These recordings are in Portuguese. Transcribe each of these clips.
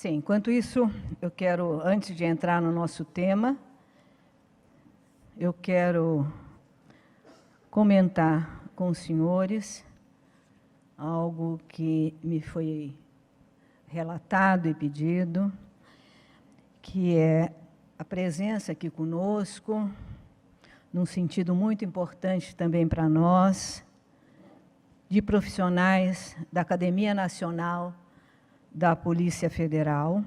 Sim, enquanto isso, eu quero, antes de entrar no nosso tema, eu quero comentar com os senhores algo que me foi relatado e pedido, que é a presença aqui conosco, num sentido muito importante também para nós, de profissionais da Academia Nacional da Polícia Federal,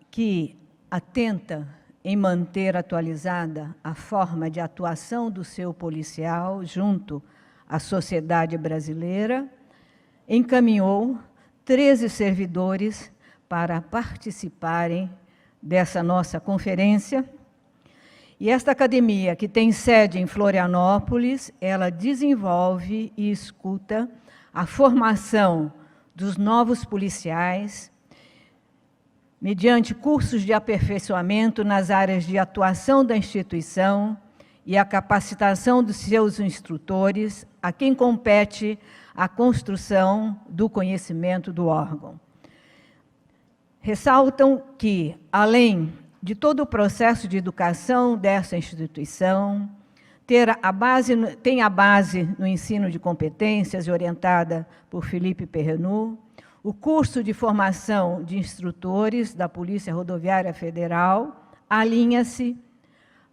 que atenta em manter atualizada a forma de atuação do seu policial junto à sociedade brasileira, encaminhou 13 servidores para participarem dessa nossa conferência. E esta academia, que tem sede em Florianópolis, ela desenvolve e escuta a formação dos novos policiais, mediante cursos de aperfeiçoamento nas áreas de atuação da instituição e a capacitação dos seus instrutores, a quem compete a construção do conhecimento do órgão. Ressaltam que, além de todo o processo de educação dessa instituição, tem a base no ensino de competências, orientada por Felipe Perrenu, o curso de formação de instrutores da Polícia Rodoviária Federal alinha-se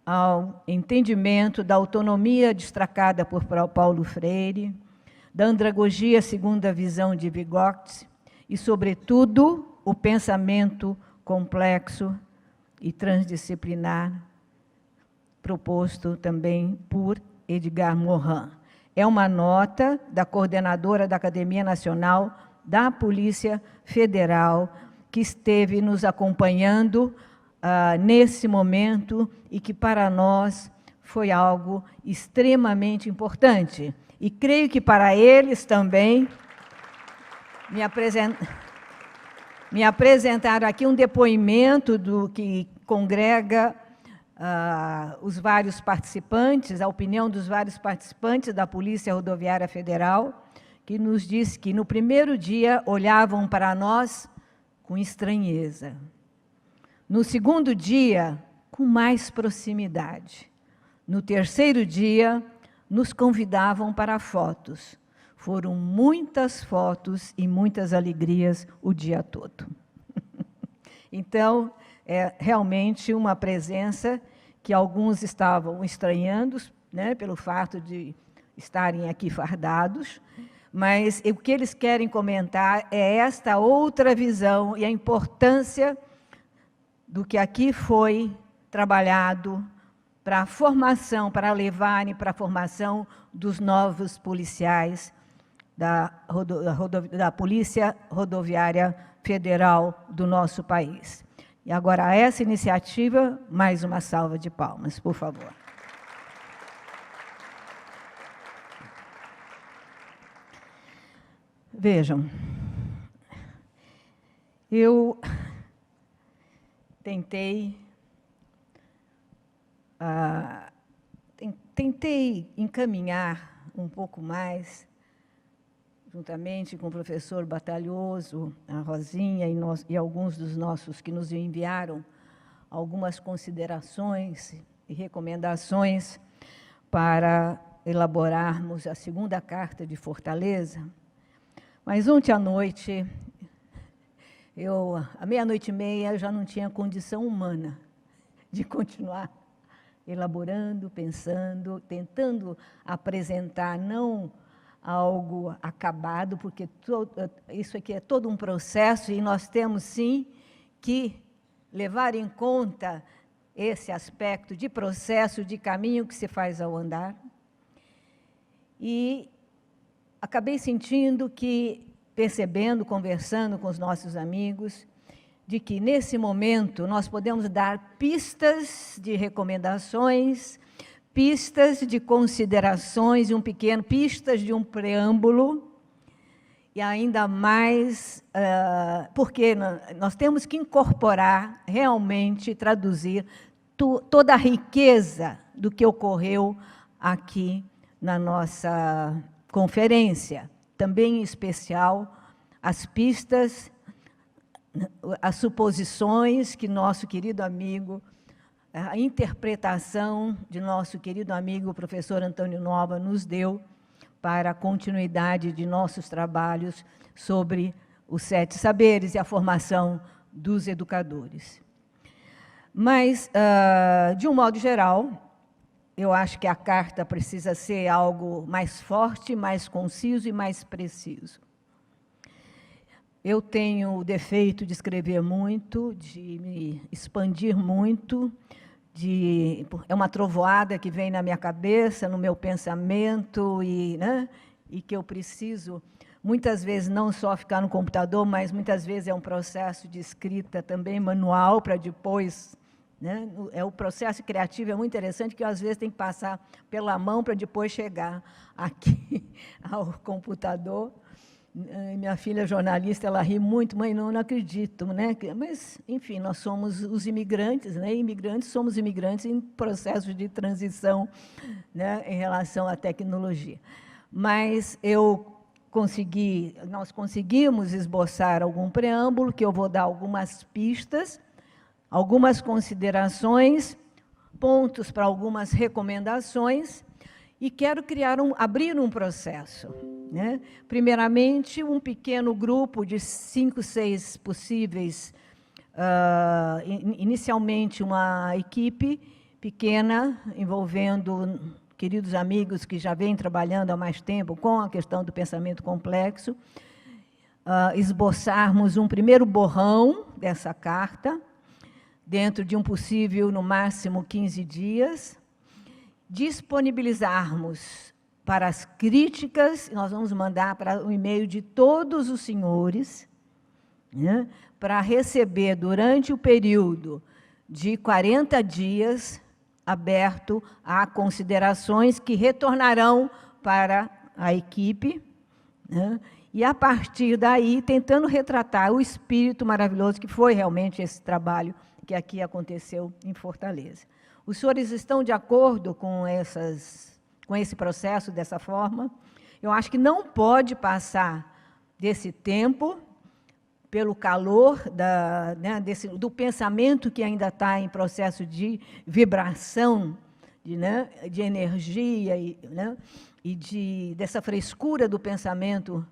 ao entendimento da autonomia destacada por Paulo Freire, da andragogia segundo a visão de Vygotsky e, sobretudo, o pensamento complexo e transdisciplinar proposto também por Edgar Morin. É uma nota da coordenadora da Academia Nacional da Polícia Federal, que esteve nos acompanhando nesse momento e que, para nós, foi algo extremamente importante. E creio que, para eles também, me apresentaram aqui um depoimento do que congrega os vários participantes, a opinião dos vários participantes da Polícia Rodoviária Federal, que nos disse que, no primeiro dia, olhavam para nós com estranheza. No segundo dia, com mais proximidade. No terceiro dia, nos convidavam para fotos. Foram muitas fotos e muitas alegrias o dia todo. Então, é realmente uma presença que alguns estavam estranhando, né, pelo fato de estarem aqui fardados, mas o que eles querem comentar é esta outra visão e a importância do que aqui foi trabalhado para a formação, para levarem para a formação dos novos policiais da Polícia Rodoviária Federal do nosso país. E agora, a essa iniciativa, mais uma salva de palmas, por favor. Vejam, eu tentei encaminhar um pouco mais, juntamente com o professor Batalhoso, a Rosinha e alguns dos nossos que nos enviaram algumas considerações e recomendações para elaborarmos a segunda carta de Fortaleza. Mas ontem à noite, à meia-noite e meia, eu já não tinha condição humana de continuar elaborando, pensando, tentando apresentar não algo acabado, porque isso aqui é todo um processo e nós temos, sim, que levar em conta esse aspecto de processo, de caminho que se faz ao andar. E acabei sentindo que, percebendo, conversando com os nossos amigos, de que, nesse momento, nós podemos dar pistas de recomendações, pistas de considerações, pistas de um preâmbulo, e ainda mais, porque nós temos que incorporar, realmente, traduzir toda a riqueza do que ocorreu aqui na nossa conferência, também em especial as pistas as suposições que nosso querido amigo, a interpretação de nosso querido amigo, o professor Antônio Nova, nos deu para a continuidade de nossos trabalhos sobre os 7 saberes e a formação dos educadores. Mas, de um modo geral, eu acho que a carta precisa ser algo mais forte, mais conciso e mais preciso. Eu tenho o defeito de escrever muito, de me expandir muito, é uma trovoada que vem na minha cabeça, no meu pensamento, e que eu preciso, muitas vezes, não só ficar no computador, mas muitas vezes é um processo de escrita também manual, para depois... O processo criativo é muito interessante, que às vezes tem que passar pela mão para depois chegar aqui ao computador. Minha filha jornalista, ela ri muito, mãe, não acredito, né? Mas, enfim, nós somos os imigrantes, né? Somos imigrantes em processo de transição, né? Em relação à tecnologia. Mas nós conseguimos esboçar algum preâmbulo, que eu vou dar algumas pistas, algumas considerações, pontos para algumas recomendações, e quero abrir um processo. Né? Primeiramente, um pequeno grupo de 5, 6 possíveis, inicialmente uma equipe pequena, envolvendo queridos amigos que já vêm trabalhando há mais tempo com a questão do pensamento complexo, esboçarmos um primeiro borrão dessa carta, dentro de um possível, no máximo, 15 dias, disponibilizarmos para as críticas, nós vamos mandar para o e-mail de todos os senhores, né, para receber, durante o período de 40 dias, aberto a considerações que retornarão para a equipe, né, e, a partir daí, tentando retratar o espírito maravilhoso que foi realmente esse trabalho que aqui aconteceu em Fortaleza. Os senhores estão de acordo com esse processo dessa forma? Eu acho que não pode passar desse tempo, pelo calor do pensamento que ainda está em processo de vibração, de energia, e dessa frescura do pensamento,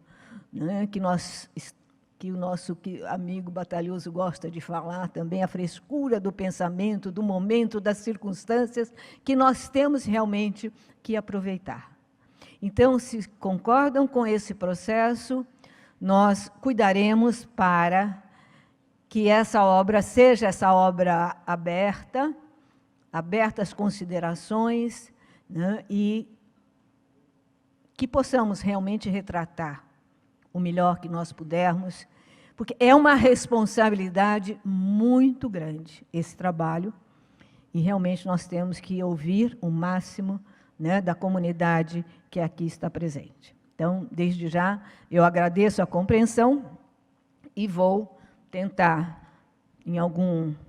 que o nosso amigo Batalhoso gosta de falar também, a frescura do pensamento, do momento, das circunstâncias, que nós temos realmente que aproveitar. Então, se concordam com esse processo, nós cuidaremos para que essa obra seja essa obra aberta às considerações, né, e que possamos realmente retratar o melhor que nós pudermos, porque é uma responsabilidade muito grande esse trabalho, e realmente nós temos que ouvir o máximo, né, da comunidade que aqui está presente. Então, desde já, eu agradeço a compreensão e vou tentar,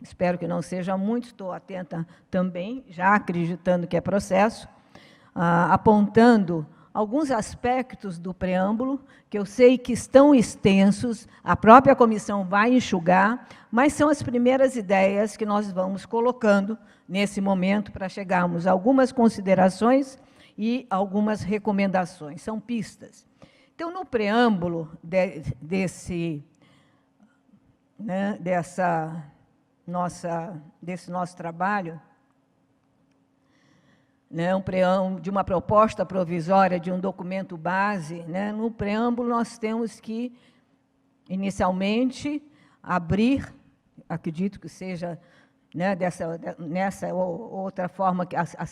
espero que não seja muito, estou atenta também, já acreditando que é processo, apontando alguns aspectos do preâmbulo, que eu sei que estão extensos, a própria comissão vai enxugar, mas são as primeiras ideias que nós vamos colocando nesse momento para chegarmos a algumas considerações e algumas recomendações, são pistas. Então, no preâmbulo desse nosso trabalho, um preâmbulo de uma proposta provisória de um documento base, no preâmbulo nós temos que, inicialmente, abrir, acredito que seja nessa outra forma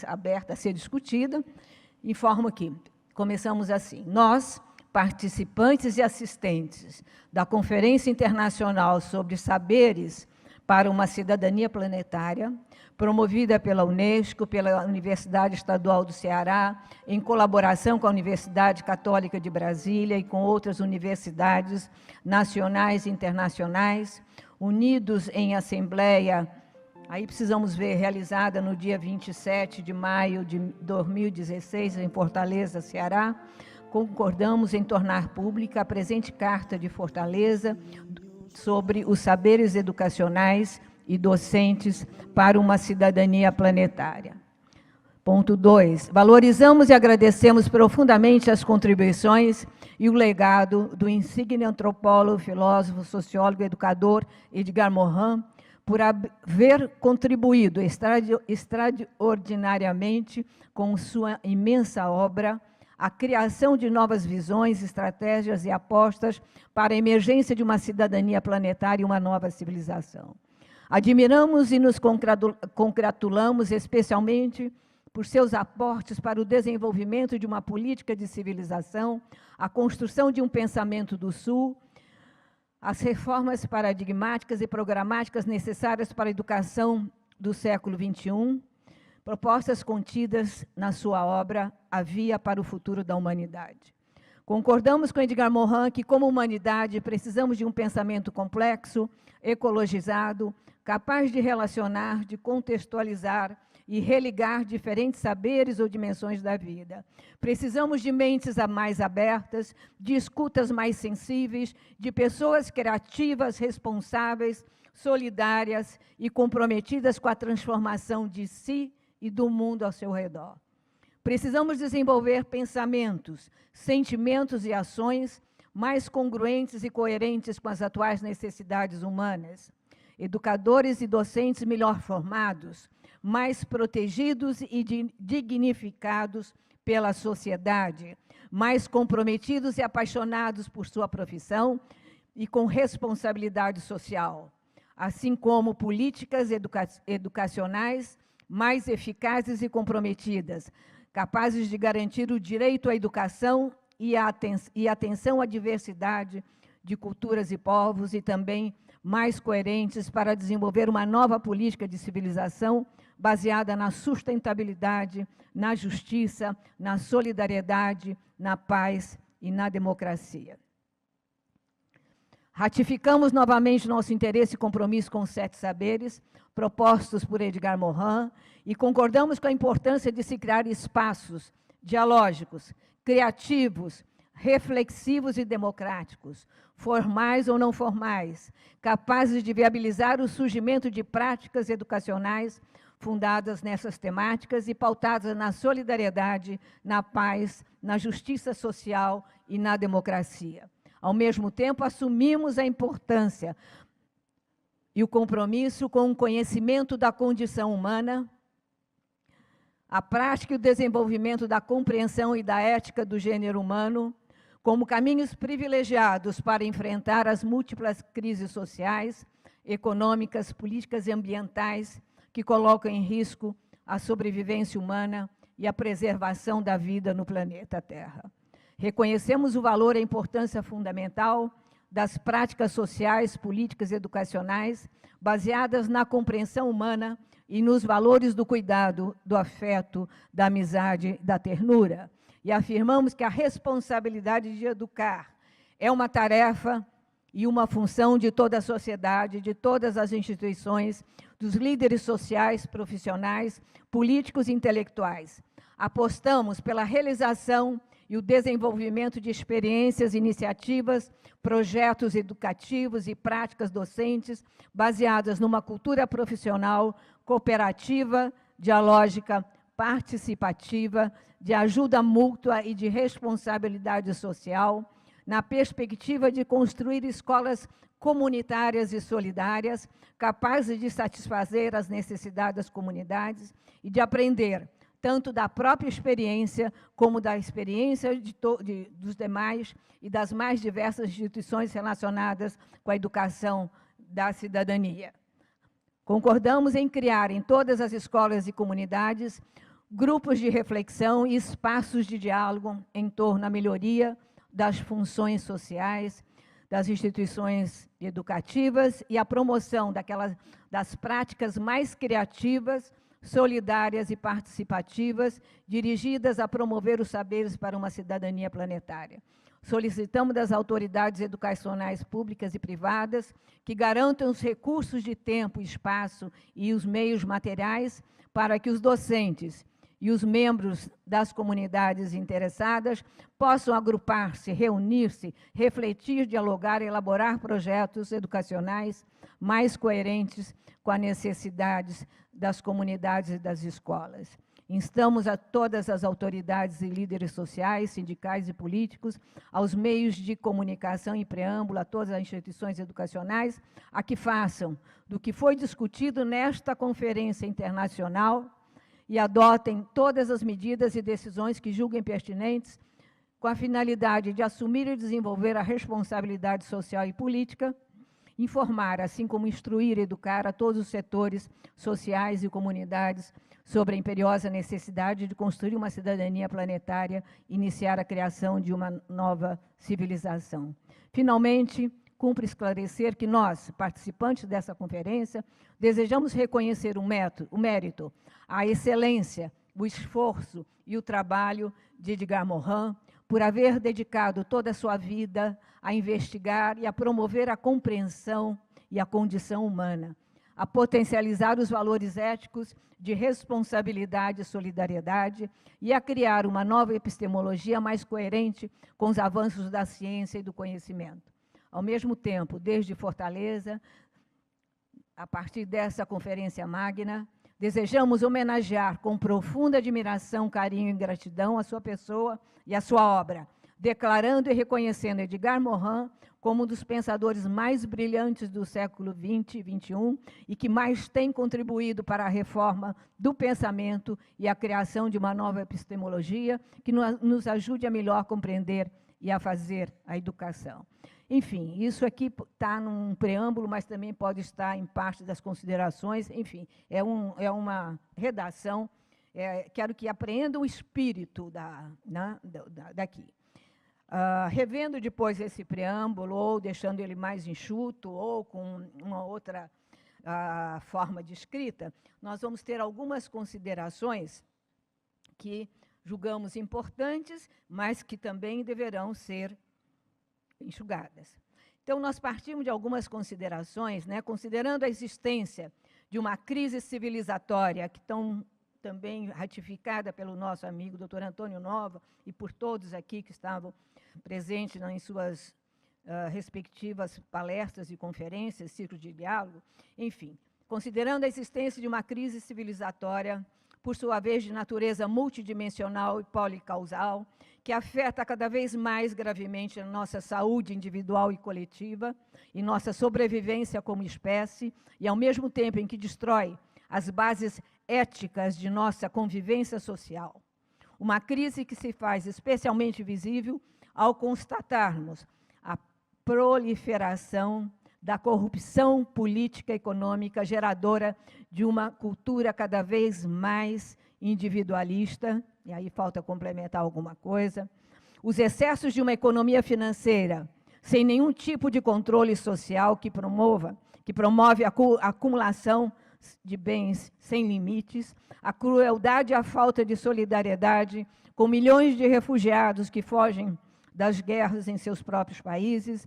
aberta a ser discutida, informo que começamos assim: nós, participantes e assistentes da Conferência Internacional sobre Saberes para uma Cidadania Planetária, promovida pela Unesco, pela Universidade Estadual do Ceará, em colaboração com a Universidade Católica de Brasília e com outras universidades nacionais e internacionais, unidos em assembleia, aí precisamos ver, realizada no dia 27 de maio de 2016, em Fortaleza, Ceará, concordamos em tornar pública a presente Carta de Fortaleza, sobre os saberes educacionais e docentes para uma cidadania planetária. Ponto 2. Valorizamos e agradecemos profundamente as contribuições e o legado do insigne antropólogo, filósofo, sociólogo e educador Edgar Morin, por haver contribuído extraordinariamente com sua imensa obra à criação de novas visões, estratégias e apostas para a emergência de uma cidadania planetária e uma nova civilização. Admiramos e nos congratulamos especialmente por seus aportes para o desenvolvimento de uma política de civilização, a construção de um pensamento do Sul, as reformas paradigmáticas e programáticas necessárias para a educação do século XXI, propostas contidas na sua obra A Via para o Futuro da Humanidade. Concordamos com Edgar Morin que, como humanidade, precisamos de um pensamento complexo, ecologizado, capaz de relacionar, de contextualizar e religar diferentes saberes ou dimensões da vida. Precisamos de mentes mais abertas, de escutas mais sensíveis, de pessoas criativas, responsáveis, solidárias e comprometidas com a transformação de si e do mundo ao seu redor. Precisamos desenvolver pensamentos, sentimentos e ações mais congruentes e coerentes com as atuais necessidades humanas. Educadores e docentes melhor formados, mais protegidos e dignificados pela sociedade, mais comprometidos e apaixonados por sua profissão e com responsabilidade social, assim como políticas educacionais mais eficazes e comprometidas, capazes de garantir o direito à educação e atenção à diversidade de culturas e povos, e também mais coerentes para desenvolver uma nova política de civilização baseada na sustentabilidade, na justiça, na solidariedade, na paz e na democracia. Ratificamos novamente nosso interesse e compromisso com os 7 saberes propostos por Edgar Morin e concordamos com a importância de se criar espaços dialógicos, criativos, reflexivos e democráticos, formais ou não formais, capazes de viabilizar o surgimento de práticas educacionais fundadas nessas temáticas e pautadas na solidariedade, na paz, na justiça social e na democracia. Ao mesmo tempo, assumimos a importância e o compromisso com o conhecimento da condição humana, a prática e o desenvolvimento da compreensão e da ética do gênero humano, como caminhos privilegiados para enfrentar as múltiplas crises sociais, econômicas, políticas e ambientais que colocam em risco a sobrevivência humana e a preservação da vida no planeta Terra. Reconhecemos o valor e a importância fundamental das práticas sociais, políticas e educacionais baseadas na compreensão humana e nos valores do cuidado, do afeto, da amizade, da ternura. E afirmamos que a responsabilidade de educar é uma tarefa e uma função de toda a sociedade, de todas as instituições, dos líderes sociais, profissionais, políticos e intelectuais. Apostamos pela realização e o desenvolvimento de experiências, iniciativas, projetos educativos e práticas docentes baseadas numa cultura profissional, cooperativa, dialógica, participativa, de ajuda mútua e de responsabilidade social, na perspectiva de construir escolas comunitárias e solidárias, capazes de satisfazer as necessidades das comunidades e de aprender tanto da própria experiência como da experiência dos demais e das mais diversas instituições relacionadas com a educação da cidadania. Concordamos em criar em todas as escolas e comunidades grupos de reflexão e espaços de diálogo em torno da melhoria das funções sociais, das instituições educativas e a promoção das práticas mais criativas, solidárias e participativas, dirigidas a promover os saberes para uma cidadania planetária. Solicitamos das autoridades educacionais públicas e privadas que garantam os recursos de tempo, espaço e os meios materiais para que os docentes e os membros das comunidades interessadas possam agrupar-se, reunir-se, refletir, dialogar, elaborar projetos educacionais mais coerentes com as necessidades das comunidades e das escolas. Instamos a todas as autoridades e líderes sociais, sindicais e políticos, aos meios de comunicação e preâmbulo, a todas as instituições educacionais, a que façam do que foi discutido nesta conferência internacional e adotem todas as medidas e decisões que julguem pertinentes, com a finalidade de assumir e desenvolver a responsabilidade social e política, informar, assim como instruir e educar a todos os setores sociais e comunidades sobre a imperiosa necessidade de construir uma cidadania planetária e iniciar a criação de uma nova civilização. Finalmente, cumpre esclarecer que nós, participantes dessa conferência, desejamos reconhecer o mérito, a excelência, o esforço e o trabalho de Edgar Morin, por haver dedicado toda a sua vida a investigar e a promover a compreensão e a condição humana, a potencializar os valores éticos de responsabilidade e solidariedade e a criar uma nova epistemologia mais coerente com os avanços da ciência e do conhecimento. Ao mesmo tempo, desde Fortaleza, a partir dessa conferência magna, desejamos homenagear com profunda admiração, carinho e gratidão a sua pessoa e a sua obra, declarando e reconhecendo Edgar Morin como um dos pensadores mais brilhantes do século XX e XXI e que mais tem contribuído para a reforma do pensamento e a criação de uma nova epistemologia que nos ajude a melhor compreender e a fazer a educação. Enfim, isso aqui está num preâmbulo, mas também pode estar em parte das considerações. Enfim, é uma redação. Quero que apreendam o espírito daqui. Revendo depois esse preâmbulo, ou deixando ele mais enxuto, ou com uma outra forma de escrita, nós vamos ter algumas considerações que julgamos importantes, mas que também deverão ser enxugadas. Então, nós partimos de algumas considerações, considerando a existência de uma crise civilizatória, que estão também ratificada pelo nosso amigo Dr. Antônio Nova e por todos aqui que estavam presentes em suas respectivas palestras e conferências, ciclos de diálogo, enfim, considerando a existência de uma crise civilizatória, por sua vez de natureza multidimensional e policausal, que afeta cada vez mais gravemente a nossa saúde individual e coletiva e nossa sobrevivência como espécie, e ao mesmo tempo em que destrói as bases éticas de nossa convivência social. Uma crise que se faz especialmente visível ao constatarmos a proliferação da corrupção política e econômica geradora de uma cultura cada vez mais individualista, e aí falta complementar alguma coisa, os excessos de uma economia financeira sem nenhum tipo de controle social que promove a acumulação de bens sem limites, a crueldade e a falta de solidariedade com milhões de refugiados que fogem das guerras em seus próprios países,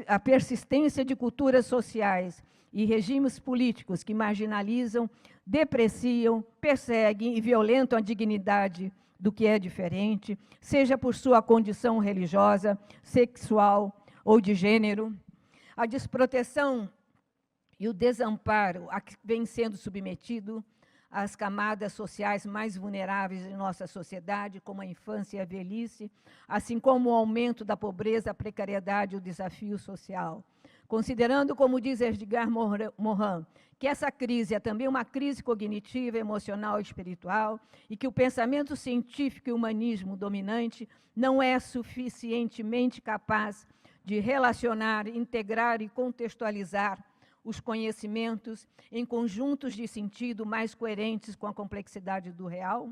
a persistência de culturas sociais e regimes políticos que marginalizam, depreciam, perseguem e violentam a dignidade do que é diferente, seja por sua condição religiosa, sexual ou de gênero, a desproteção e o desamparo a que vem sendo submetido as camadas sociais mais vulneráveis em nossa sociedade, como a infância e a velhice, assim como o aumento da pobreza, a precariedade e o desafio social. Considerando, como diz Edgar Morin, que essa crise é também uma crise cognitiva, emocional e espiritual, e que o pensamento científico e o humanismo dominante não é suficientemente capaz de relacionar, integrar e contextualizar os conhecimentos em conjuntos de sentido mais coerentes com a complexidade do real,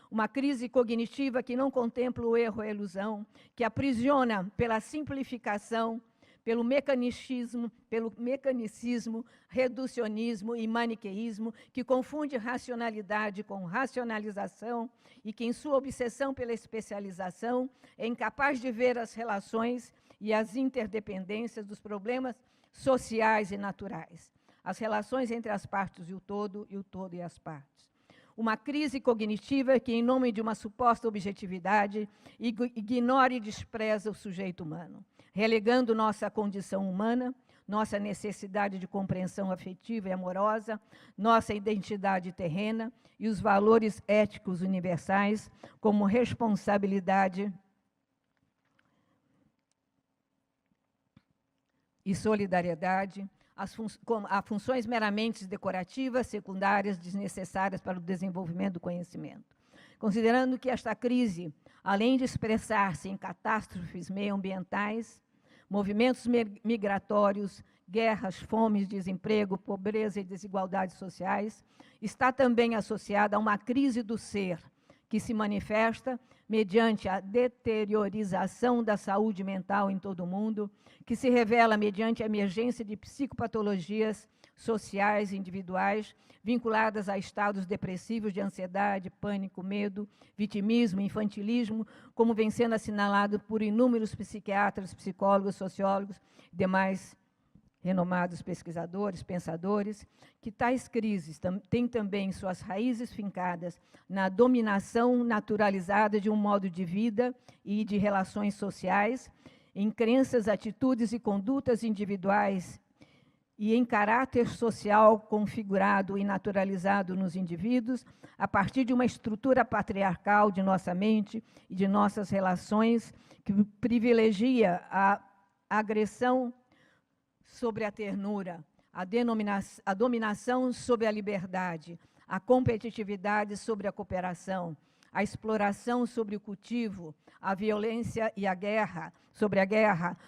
uma crise cognitiva que não contempla o erro e a ilusão, que aprisiona pela simplificação, pelo mecanicismo, reducionismo e maniqueísmo, que confunde racionalidade com racionalização e que, em sua obsessão pela especialização, é incapaz de ver as relações e as interdependências dos problemas sociais e naturais, as relações entre as partes e o todo e as partes. uma crise cognitiva que, em nome de uma suposta objetividade, ignora e despreza o sujeito humano, relegando nossa condição humana, nossa necessidade de compreensão afetiva e amorosa, nossa identidade terrena e os valores éticos universais como responsabilidade e solidariedade, a funções meramente decorativas, secundárias, desnecessárias para o desenvolvimento do conhecimento. Considerando que esta crise, além de expressar-se em catástrofes meioambientais, movimentos migratórios, guerras, fomes, desemprego, pobreza e desigualdades sociais, está também associada a uma crise do ser, que se manifesta mediante a deteriorização da saúde mental em todo o mundo, que se revela mediante a emergência de psicopatologias sociais individuais vinculadas a estados depressivos de ansiedade, pânico, medo, vitimismo, infantilismo, como vem sendo assinalado por inúmeros psiquiatras, psicólogos, sociólogos e demais renomados pesquisadores, pensadores, que tais crises têm também suas raízes fincadas na dominação naturalizada de um modo de vida e de relações sociais, em crenças, atitudes e condutas individuais e em caráter social configurado e naturalizado nos indivíduos, a partir de uma estrutura patriarcal de nossa mente e de nossas relações, que privilegia a agressão sobre a ternura, a dominação sobre a liberdade, a competitividade sobre a cooperação, a exploração sobre o cultivo, a violência e a guerra,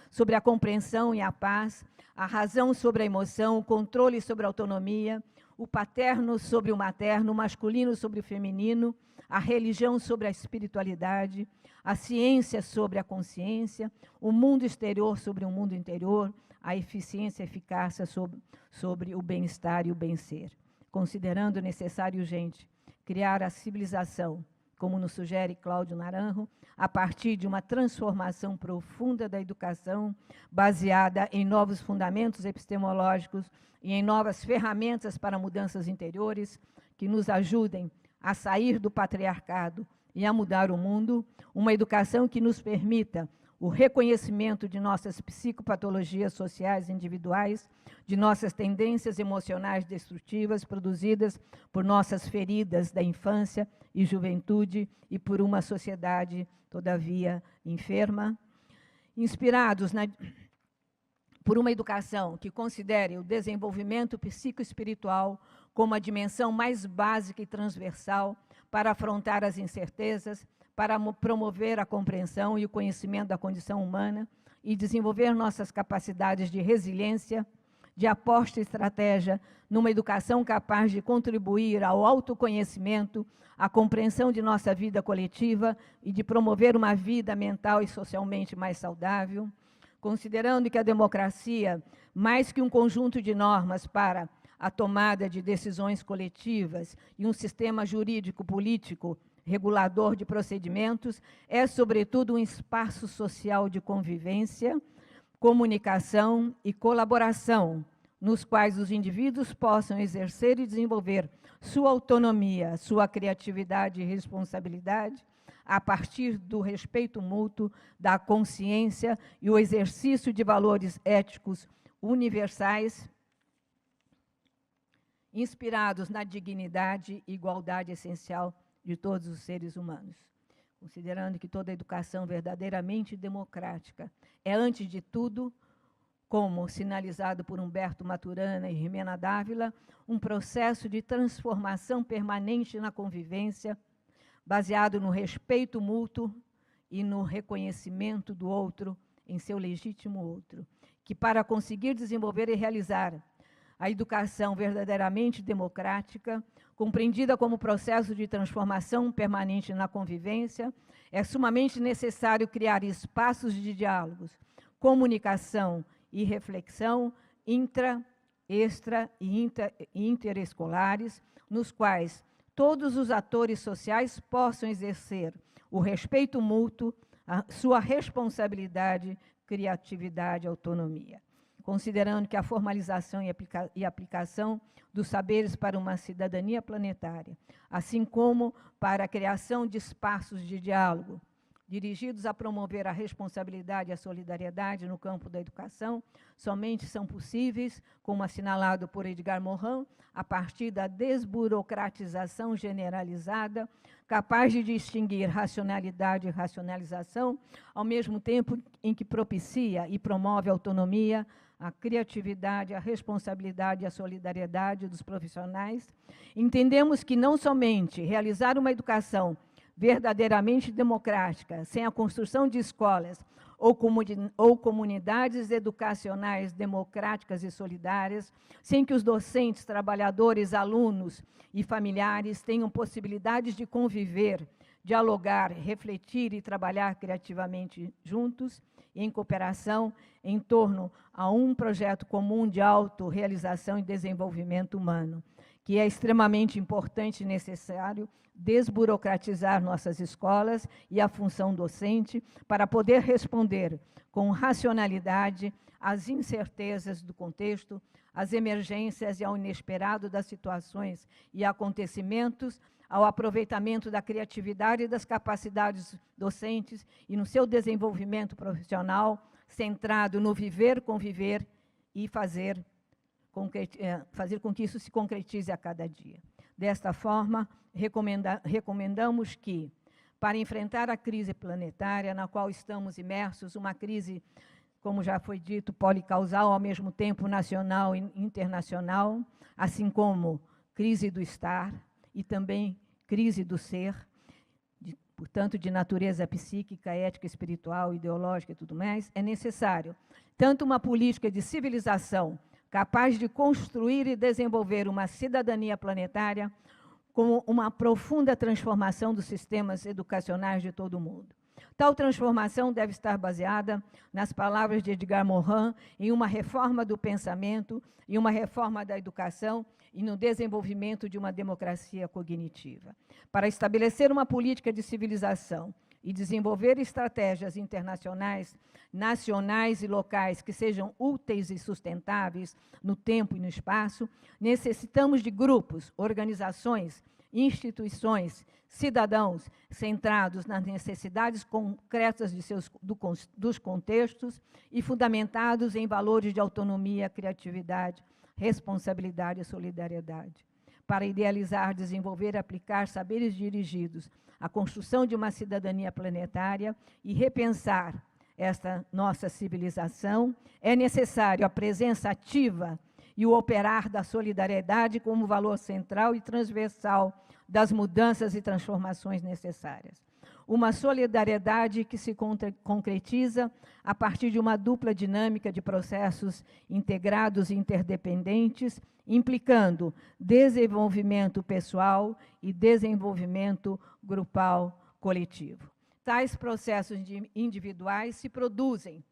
sobre a compreensão e a paz, a razão sobre a emoção, o controle sobre a autonomia, o paterno sobre o materno, o masculino sobre o feminino, a religião sobre a espiritualidade, a ciência sobre a consciência, o mundo exterior sobre o mundo interior, a eficiência e eficácia sobre o bem-estar e o bem-ser. Considerando necessário e urgente criar a civilização, como nos sugere Cláudio Naranjo, a partir de uma transformação profunda da educação, baseada em novos fundamentos epistemológicos e em novas ferramentas para mudanças interiores, que nos ajudem a sair do patriarcado e a mudar o mundo, uma educação que nos permita o reconhecimento de nossas psicopatologias sociais individuais, de nossas tendências emocionais destrutivas produzidas por nossas feridas da infância e juventude e por uma sociedade, todavia, enferma, inspirados por uma educação que considere o desenvolvimento psicoespiritual como a dimensão mais básica e transversal para afrontar as incertezas, para promover a compreensão e o conhecimento da condição humana e desenvolver nossas capacidades de resiliência, de aposta e estratégia numa educação capaz de contribuir ao autoconhecimento, à compreensão de nossa vida coletiva e de promover uma vida mental e socialmente mais saudável, considerando que a democracia, mais que um conjunto de normas para a tomada de decisões coletivas e um sistema jurídico-político regulador de procedimentos, é, sobretudo, um espaço social de convivência, comunicação e colaboração, nos quais os indivíduos possam exercer e desenvolver sua autonomia, sua criatividade e responsabilidade, a partir do respeito mútuo, da consciência e o exercício de valores éticos universais, inspirados na dignidade e igualdade essencial de todos os seres humanos. Considerando que toda educação verdadeiramente democrática é, antes de tudo, como sinalizado por Humberto Maturana e Jimena Dávila, um processo de transformação permanente na convivência, baseado no respeito mútuo e no reconhecimento do outro em seu legítimo outro, que para conseguir desenvolver e realizar a educação verdadeiramente democrática, compreendida como processo de transformação permanente na convivência, é sumamente necessário criar espaços de diálogos, comunicação e reflexão intra, extra e interescolares, nos quais todos os atores sociais possam exercer o respeito mútuo, a sua responsabilidade, criatividade e autonomia. considerando que a formalização e aplicação dos saberes para uma cidadania planetária, assim como para a criação de espaços de diálogo, dirigidos a promover a responsabilidade e a solidariedade no campo da educação, somente são possíveis, como assinalado por Edgar Morin, a partir da desburocratização generalizada, capaz de distinguir racionalidade e racionalização, ao mesmo tempo em que propicia e promove a autonomia, a criatividade, a responsabilidade e a solidariedade dos profissionais. Entendemos que não somente realizar uma educação verdadeiramente democrática, sem a construção de escolas ou comunidades educacionais democráticas e solidárias, sem que os docentes, trabalhadores, alunos e familiares tenham possibilidades de conviver, dialogar, refletir e trabalhar criativamente juntos, em cooperação, em torno a um projeto comum de autorrealização e desenvolvimento humano, que é extremamente importante e necessário desburocratizar nossas escolas e a função docente para poder responder com racionalidade às incertezas do contexto, às emergências e ao inesperado das situações e acontecimentos, ao aproveitamento da criatividade e das capacidades docentes e no seu desenvolvimento profissional, centrado no viver, conviver e fazer com que isso se concretize a cada dia. Desta forma, recomendamos que, para enfrentar a crise planetária na qual estamos imersos, uma crise, como já foi dito, policausal, ao mesmo tempo nacional e internacional, assim como crise do estar e também crise do ser, portanto, de natureza psíquica, ética, espiritual, ideológica e tudo mais, é necessário tanto uma política de civilização capaz de construir e desenvolver uma cidadania planetária, como uma profunda transformação dos sistemas educacionais de todo o mundo. Tal transformação deve estar baseada, nas palavras de Edgar Morin, em uma reforma do pensamento, em uma reforma da educação e no desenvolvimento de uma democracia cognitiva. Para estabelecer uma política de civilização e desenvolver estratégias internacionais, nacionais e locais que sejam úteis e sustentáveis no tempo e no espaço, necessitamos de grupos, organizações, instituições, cidadãos centrados nas necessidades concretas dos contextos e fundamentados em valores de autonomia, criatividade, responsabilidade e solidariedade. Para idealizar, desenvolver e aplicar saberes dirigidos à construção de uma cidadania planetária e repensar esta nossa civilização, é necessário a presença ativa e o operar da solidariedade como valor central e transversal das mudanças e transformações necessárias. Uma solidariedade que se concretiza a partir de uma dupla dinâmica de processos integrados e interdependentes, implicando desenvolvimento pessoal e desenvolvimento grupal coletivo. Tais processos individuais se produzem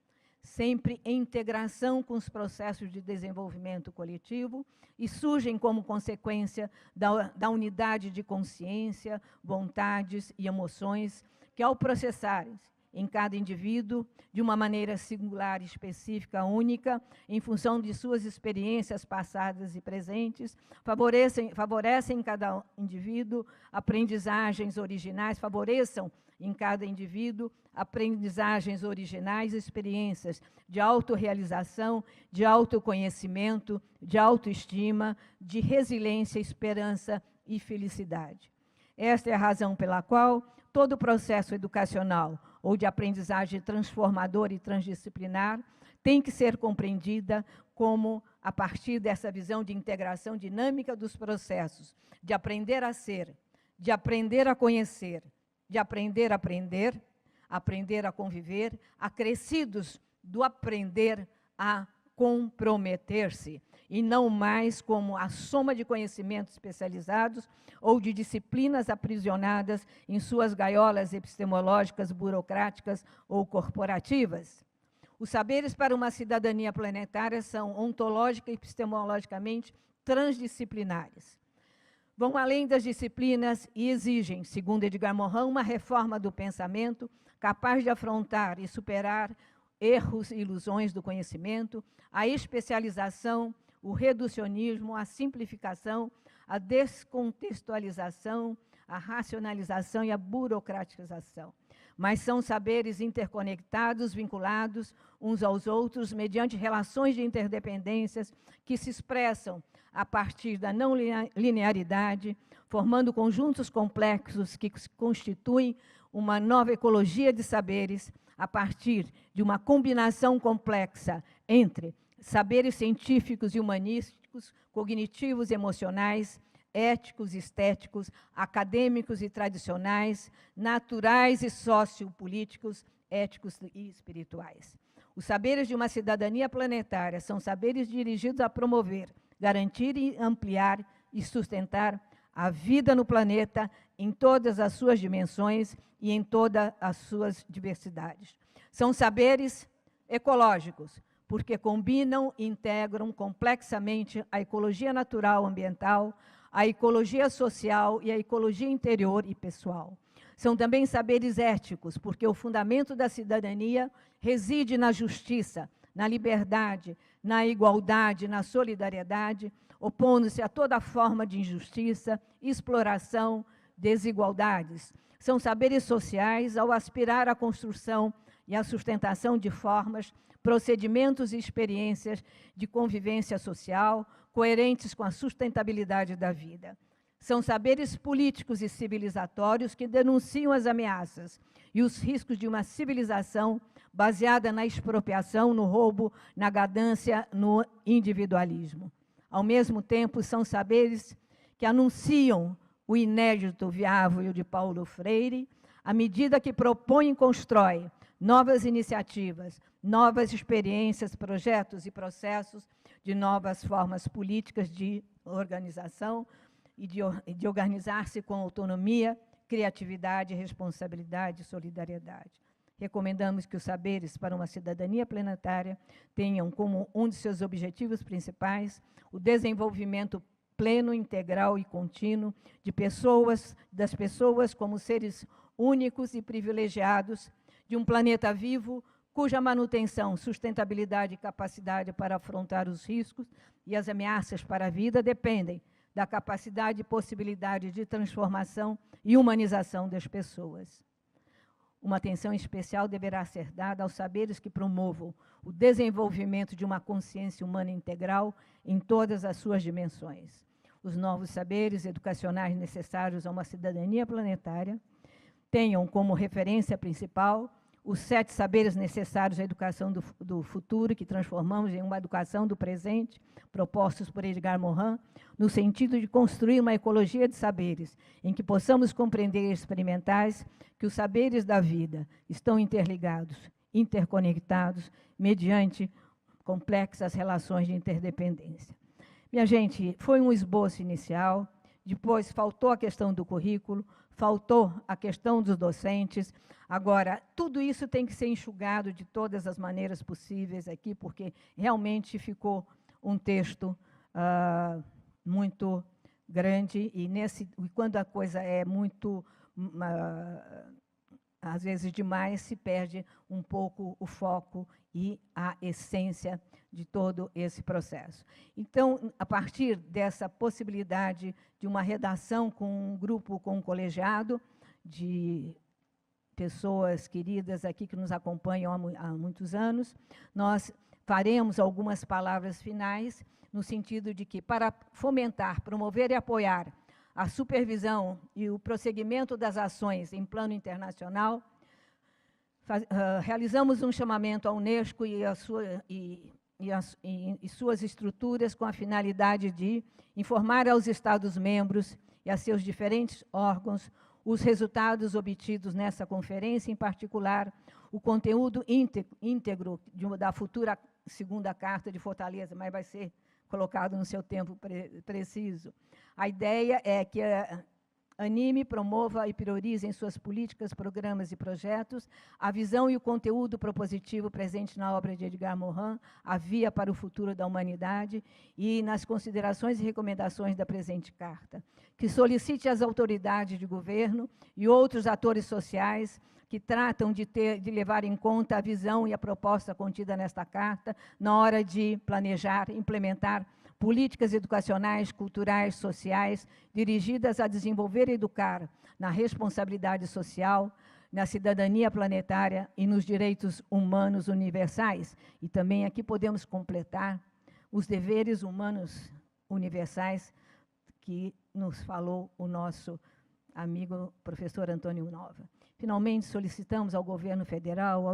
sempre em integração com os processos de desenvolvimento coletivo e surgem como consequência da unidade de consciência, vontades e emoções que, ao processarem em cada indivíduo, de uma maneira singular, específica, única, em função de suas experiências passadas e presentes, favorecem em cada indivíduo aprendizagens originais, favoreçam em cada indivíduo aprendizagens originais, experiências de autorrealização, de autoconhecimento, de autoestima, de resiliência, esperança e felicidade. Esta é a razão pela qual todo o processo educacional ou de aprendizagem transformadora e transdisciplinar tem que ser compreendida como, a partir dessa visão de integração dinâmica dos processos, de aprender a ser, de aprender a conhecer, de aprender a aprender, aprender a conviver, acrescidos do aprender a comprometer-se, e não mais como a soma de conhecimentos especializados ou de disciplinas aprisionadas em suas gaiolas epistemológicas, burocráticas ou corporativas. Os saberes para uma cidadania planetária são ontológica e epistemologicamente transdisciplinares. Vão além das disciplinas e exigem, segundo Edgar Morin, uma reforma do pensamento capaz de afrontar e superar erros e ilusões do conhecimento, a especialização, o reducionismo, a simplificação, a descontextualização, a racionalização e a burocratização. Mas são saberes interconectados, vinculados uns aos outros, mediante relações de interdependências que se expressam a partir da não linearidade, formando conjuntos complexos que constituem uma nova ecologia de saberes a partir de uma combinação complexa entre saberes científicos e humanísticos, cognitivos e emocionais, éticos e estéticos, acadêmicos e tradicionais, naturais e sociopolíticos, éticos e espirituais. Os saberes de uma cidadania planetária são saberes dirigidos a promover, garantir e ampliar e sustentar a vida no planeta em todas as suas dimensões e em todas as suas diversidades. São saberes ecológicos, porque combinam e integram complexamente a ecologia natural ambiental, a ecologia social e a ecologia interior e pessoal. São também saberes éticos, porque o fundamento da cidadania reside na justiça, na liberdade, na igualdade, na solidariedade, opondo-se a toda forma de injustiça, exploração, desigualdades. São saberes sociais ao aspirar à construção e à sustentação de formas, procedimentos e experiências de convivência social coerentes com a sustentabilidade da vida. São saberes políticos e civilizatórios que denunciam as ameaças e os riscos de uma civilização baseada na expropriação, no roubo, na ganância, no individualismo. Ao mesmo tempo, são saberes que anunciam o inédito viável de Paulo Freire, à medida que propõe e constrói novas iniciativas, novas experiências, projetos e processos de novas formas políticas de organização e de organizar-se com autonomia, criatividade, responsabilidade e solidariedade. Recomendamos que os saberes para uma cidadania planetária tenham como um de seus objetivos principais o desenvolvimento pleno, integral e contínuo das pessoas como seres únicos e privilegiados de um planeta vivo, cuja manutenção, sustentabilidade e capacidade para afrontar os riscos e as ameaças para a vida dependem da capacidade e possibilidade de transformação e humanização das pessoas. Uma atenção especial deverá ser dada aos saberes que promovam o desenvolvimento de uma consciência humana integral em todas as suas dimensões. Os novos saberes educacionais necessários a uma cidadania planetária tenham como referência principal os 7 saberes necessários à educação do futuro, que transformamos em uma educação do presente, propostos por Edgar Morin, no sentido de construir uma ecologia de saberes, em que possamos compreender e experimentar que os saberes da vida estão interligados, interconectados, mediante complexas relações de interdependência. Minha gente, foi um esboço inicial. Depois faltou a questão do currículo, faltou a questão dos docentes. Agora, tudo isso tem que ser enxugado de todas as maneiras possíveis aqui, porque realmente ficou um texto muito grande, e quando a coisa é muito, às vezes demais, se perde um pouco o foco e a essência de todo esse processo. Então, a partir dessa possibilidade de uma redação com um grupo, com um colegiado de pessoas queridas aqui que nos acompanham há muitos anos, nós faremos algumas palavras finais, no sentido de que, para fomentar, promover e apoiar a supervisão e o prosseguimento das ações em plano internacional, realizamos um chamamento à Unesco e suas estruturas com a finalidade de informar aos Estados-membros e a seus diferentes órgãos os resultados obtidos nessa conferência, em particular, o conteúdo íntegro da futura segunda Carta de Fortaleza, mas vai ser colocado no seu tempo preciso. A ideia é que anime, promova e priorize em suas políticas, programas e projetos a visão e o conteúdo propositivo presente na obra de Edgar Morin, A Via para o Futuro da Humanidade, e nas considerações e recomendações da presente carta. Que solicite às autoridades de governo e outros atores sociais que tratam de levar em conta a visão e a proposta contida nesta carta na hora de planejar, implementar políticas educacionais, culturais, sociais, dirigidas a desenvolver e educar na responsabilidade social, na cidadania planetária e nos direitos humanos universais. E também aqui podemos completar os deveres humanos universais que nos falou o nosso amigo professor Antônio Nova. Finalmente, solicitamos ao governo federal,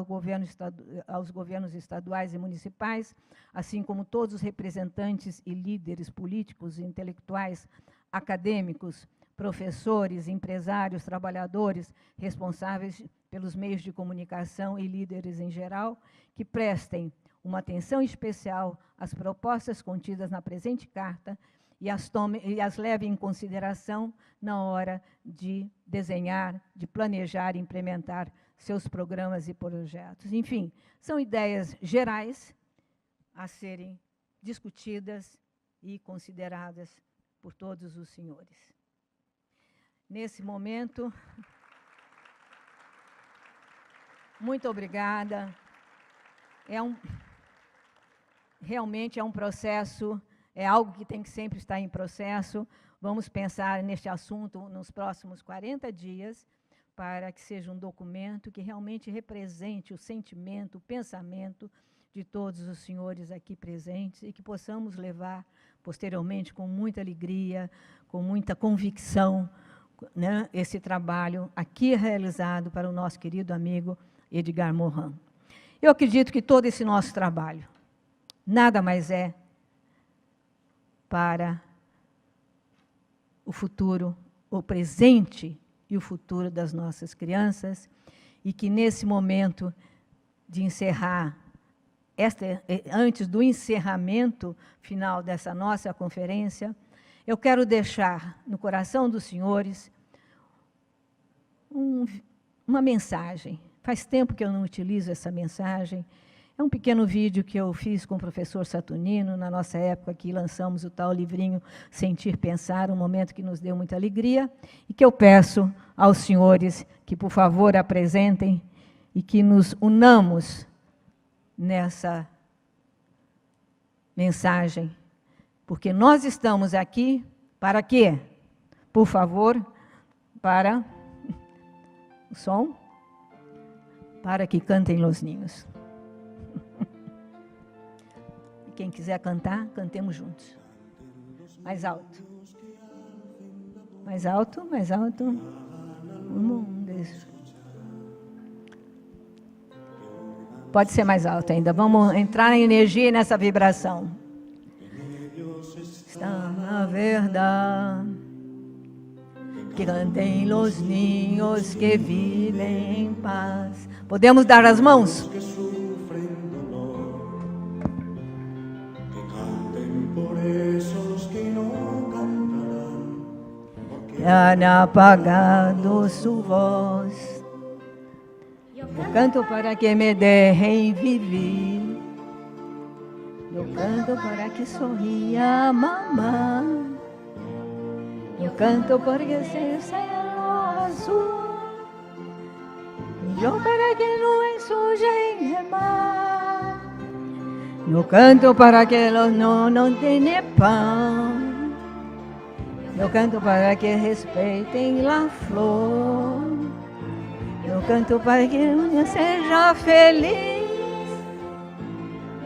aos governos estaduais e municipais, assim como todos os representantes e líderes políticos, intelectuais, acadêmicos, professores, empresários, trabalhadores, responsáveis pelos meios de comunicação e líderes em geral, que prestem uma atenção especial às propostas contidas na presente carta e as leve em consideração na hora de desenhar, de planejar e implementar seus programas e projetos. Enfim, são ideias gerais a serem discutidas e consideradas por todos os senhores. Nesse momento, muito obrigada. Realmente é um processo, é algo que tem que sempre estar em processo. Vamos pensar neste assunto nos próximos 40 dias, para que seja um documento que realmente represente o sentimento, o pensamento de todos os senhores aqui presentes e que possamos levar posteriormente com muita alegria, com muita convicção, né, esse trabalho aqui realizado para o nosso querido amigo Edgar Morin. Eu acredito que todo esse nosso trabalho nada mais é para o futuro, o presente e o futuro das nossas crianças, e que nesse momento de encerrar, antes do encerramento final dessa nossa conferência, eu quero deixar no coração dos senhores uma mensagem. Faz tempo que eu não utilizo essa mensagem. É um pequeno vídeo que eu fiz com o professor Saturnino, na nossa época que lançamos o tal livrinho Sentir, Pensar, um momento que nos deu muita alegria, e que eu peço aos senhores que, por favor, apresentem e que nos unamos nessa mensagem, porque nós estamos aqui para quê? Por favor, para o som, para que cantem os ninhos. E quem quiser cantar, cantemos juntos. Mais alto. Mais alto, mais alto. Pode ser mais alto ainda. Vamos entrar em energia nessa vibração. Está na verdade que cantem os ninhos que vivem em paz. Podemos dar as mãos? Han apagado su voz. Eu canto para que me deixem viver. Eu canto para que sorria mamãe. Eu canto porque se céu azul. Eu para que não ensujem el mar. Eu canto para que los não tenham pão. Eu canto para que respeitem a flor. Eu canto para que eu seja feliz.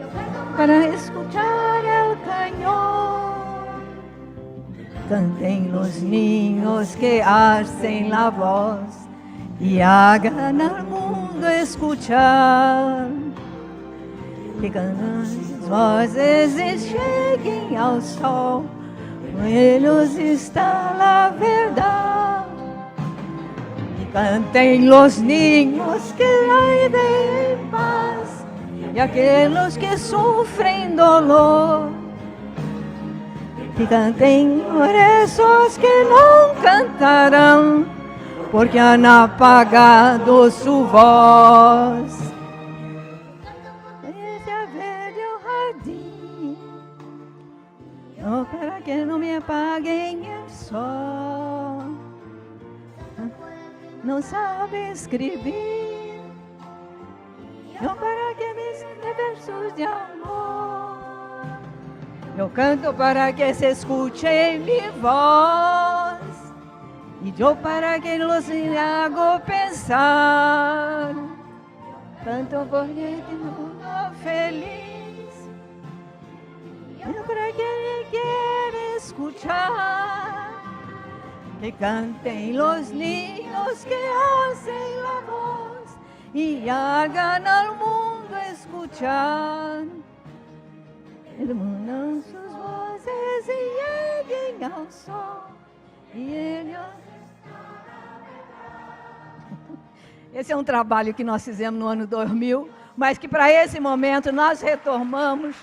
Eu canto para escuchar el cañón. Cantem os ninhos que alcem a voz e hagan al mundo escuchar. Que cantam as vozes e cheguem ao sol. Com eles está a verdade. Que cantem os ninhos que viven em paz e aqueles que sofrem dolor. Que que cantem por esses que não cantarão, porque han apagado su voz. Esse é velho jardim, oh, para que não me apaguem o sol. Não sabe escrever, não, para que me escreva versos de amor. Eu canto para que se escute minha voz, e eu para que los hago pensar. Canto porque te mundo feliz, eu para que ele quer escuchar. Que cantem los niños que hacen la voz y hagan al mundo escuchar. El mundo sus voces y lleguen al sol e ellos... Esse é um trabalho que nós fizemos no ano 2000, mas que para esse momento nós retomamos.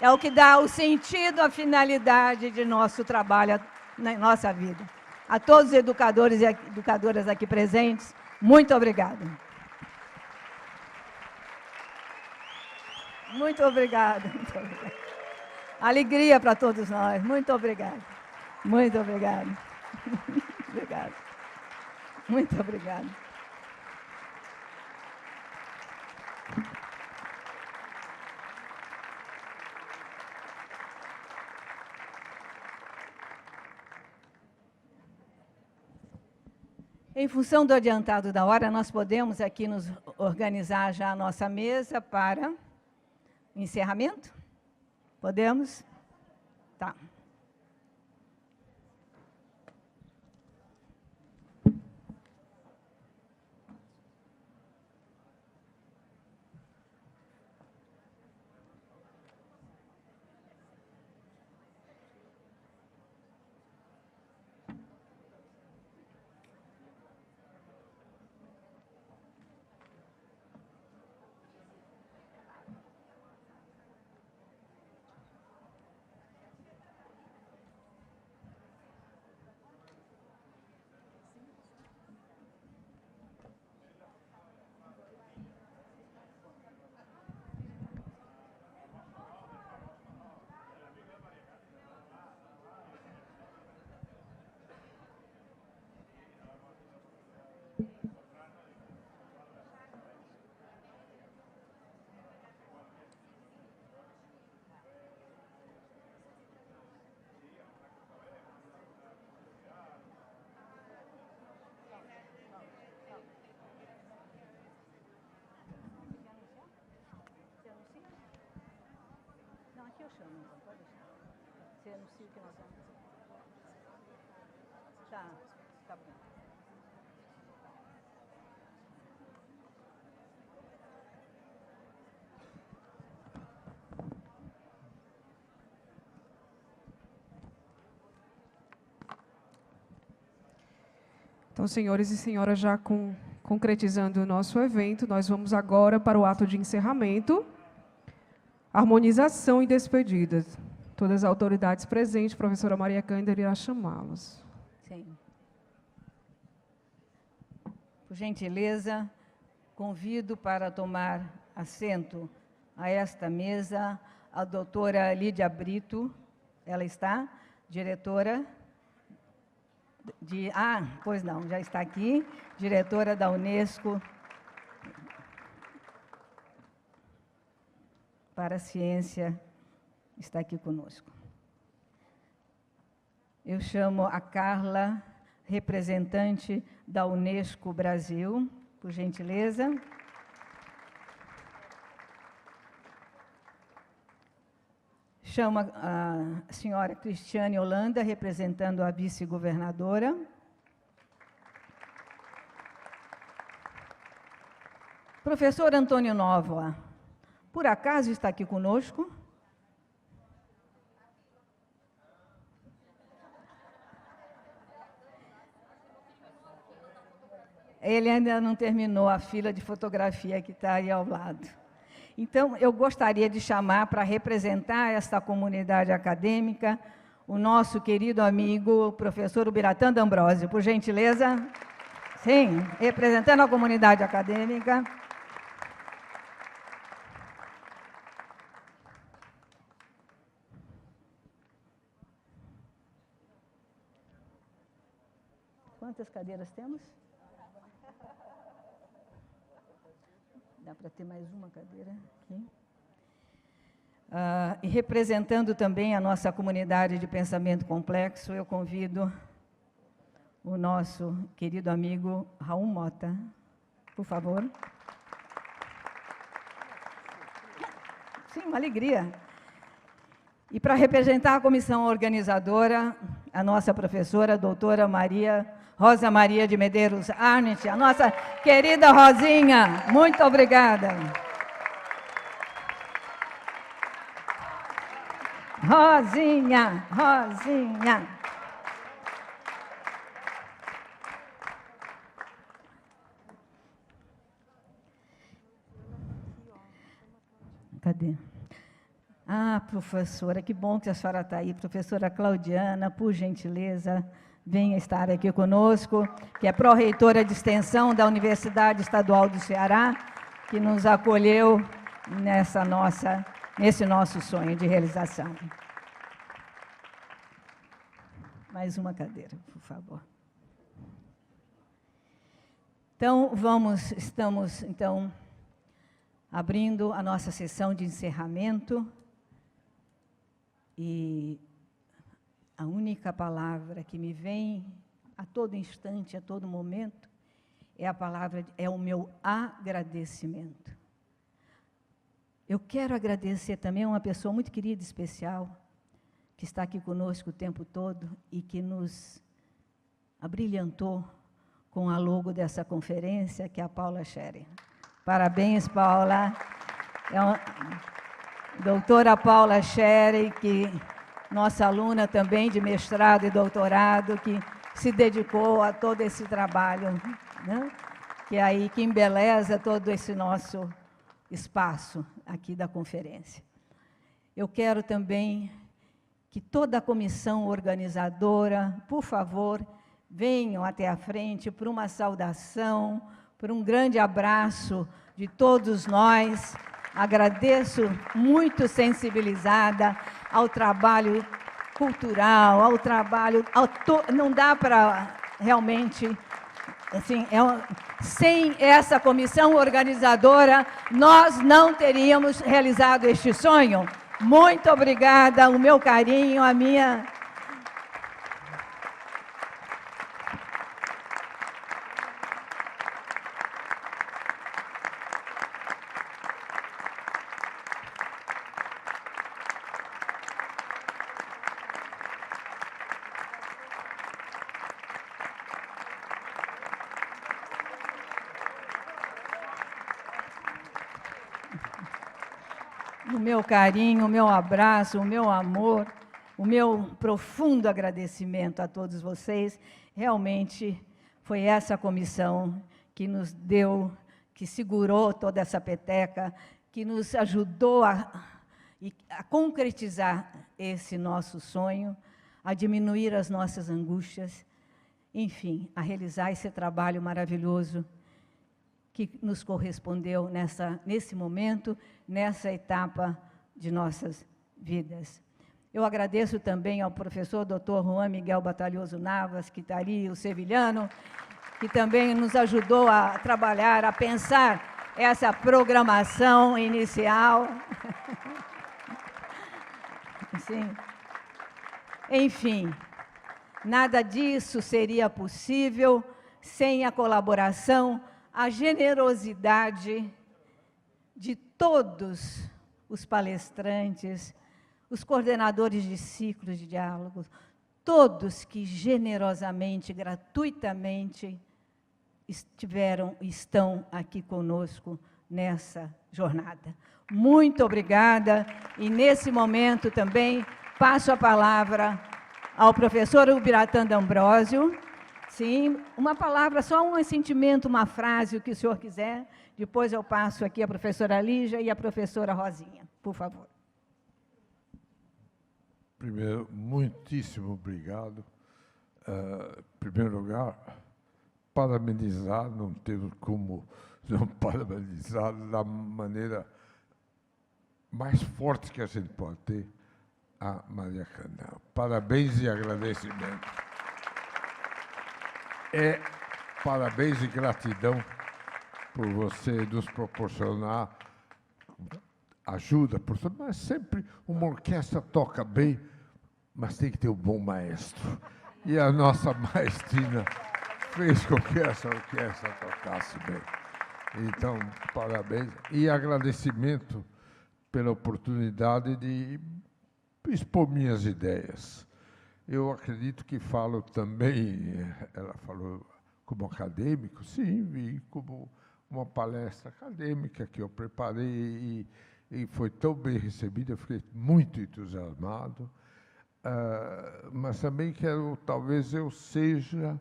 É o que dá o sentido, a finalidade de nosso trabalho na nossa vida. A todos os educadores e educadoras aqui presentes, muito obrigada. Muito obrigada. Muito obrigada. Alegria para todos nós. Muito obrigada. Muito obrigada. Obrigada. Muito obrigada. Em função do adiantado da hora, nós podemos aqui nos organizar já a nossa mesa para encerramento? Podemos? Tá. Você anuncia o que nós vamos fazer. Tá bom. Então, senhores e senhoras, já concretizando o nosso evento, nós vamos agora para o ato de encerramento. Harmonização e despedida. Todas as autoridades presentes, a professora Maria Cândida irá chamá-los. Sim. Por gentileza, convido para tomar assento a esta mesa a doutora Lídia Brito. Ela está, diretora de... pois não, já está aqui, diretora da Unesco para a Ciência, está aqui conosco. Eu chamo a Carla, representante da Unesco Brasil, por gentileza. Chamo a senhora Cristiane Holanda, representando a vice-governadora. Professor Antônio Nóvoa, por acaso está aqui conosco? Ele ainda não terminou a fila de fotografia que está aí ao lado. Então, eu gostaria de chamar para representar esta comunidade acadêmica o nosso querido amigo, professor Ubiratã D'Ambrosio. Por gentileza. Sim, representando a comunidade acadêmica. Quantas cadeiras temos? Dá para ter mais uma cadeira aqui. E representando também a nossa comunidade de pensamento complexo, eu convido o nosso querido amigo Raul Mota, por favor. Sim, uma alegria. E para representar a comissão organizadora, a nossa professora, a doutora Rosa Maria de Medeiros Arnett, a nossa querida Rosinha, muito obrigada. Rosinha, Rosinha. Cadê? Professora, que bom que a senhora está aí. Professora Claudiana, por gentileza, venha estar aqui conosco, que é pró-reitora de extensão da Universidade Estadual do Ceará, que nos acolheu nesse nosso sonho de realização. Mais uma cadeira, por favor. Então, estamos abrindo a nossa sessão de encerramento, e a única palavra que me vem a todo instante, a todo momento, é o meu agradecimento. Eu quero agradecer também a uma pessoa muito querida e especial, que está aqui conosco o tempo todo e que nos abrilhantou com a logo dessa conferência, que é a Paula Scherer. Parabéns, Paula. É a doutora Paula Scherer, que nossa aluna também de mestrado e doutorado, que se dedicou a todo esse trabalho, né? que embeleza todo esse nosso espaço aqui da conferência. Eu quero também que toda a comissão organizadora, por favor, venham até a frente por uma saudação, por um grande abraço de todos nós. Agradeço, muito sensibilizada ao trabalho cultural, ao trabalho... não dá para realmente... Assim, sem essa comissão organizadora, nós não teríamos realizado este sonho. Muito obrigada, o meu carinho, a minha... O meu carinho, o meu abraço, o meu amor, o meu profundo agradecimento a todos vocês. Realmente foi essa comissão que nos deu, que segurou toda essa peteca, que nos ajudou a concretizar esse nosso sonho, a diminuir as nossas angústias, enfim, a realizar esse trabalho maravilhoso que nos correspondeu nesse momento, nessa etapa de nossas vidas. Eu agradeço também ao professor Dr. Juan Miguel Batalhoso Navas, que está ali, o sevilhano, que também nos ajudou a trabalhar, a pensar essa programação inicial. Sim. Enfim, nada disso seria possível sem a colaboração, a generosidade de todos os palestrantes, os coordenadores de ciclos de diálogos, todos que generosamente, gratuitamente estão aqui conosco nessa jornada. Muito obrigada, e nesse momento também passo a palavra ao professor Ubiratã D'Ambrosio, Sim, uma palavra, só um sentimento, uma frase, o que o senhor quiser. Depois eu passo aqui a professora Lígia e a professora Rosinha, por favor. Primeiro, muitíssimo obrigado. Em primeiro lugar, parabenizar, não temos como não parabenizar da maneira mais forte que a gente pode ter a Maria Cândida. Parabéns e agradecimento. Parabéns e gratidão por você nos proporcionar ajuda, mas sempre uma orquestra toca bem, mas tem que ter um bom maestro. E a nossa maestrina fez com que essa orquestra tocasse bem. Então, parabéns e agradecimento pela oportunidade de expor minhas ideias. Eu acredito que falo também, ela falou como acadêmico, sim, e como uma palestra acadêmica que eu preparei e foi tão bem recebida, eu fiquei muito entusiasmado, mas também quero, talvez eu seja,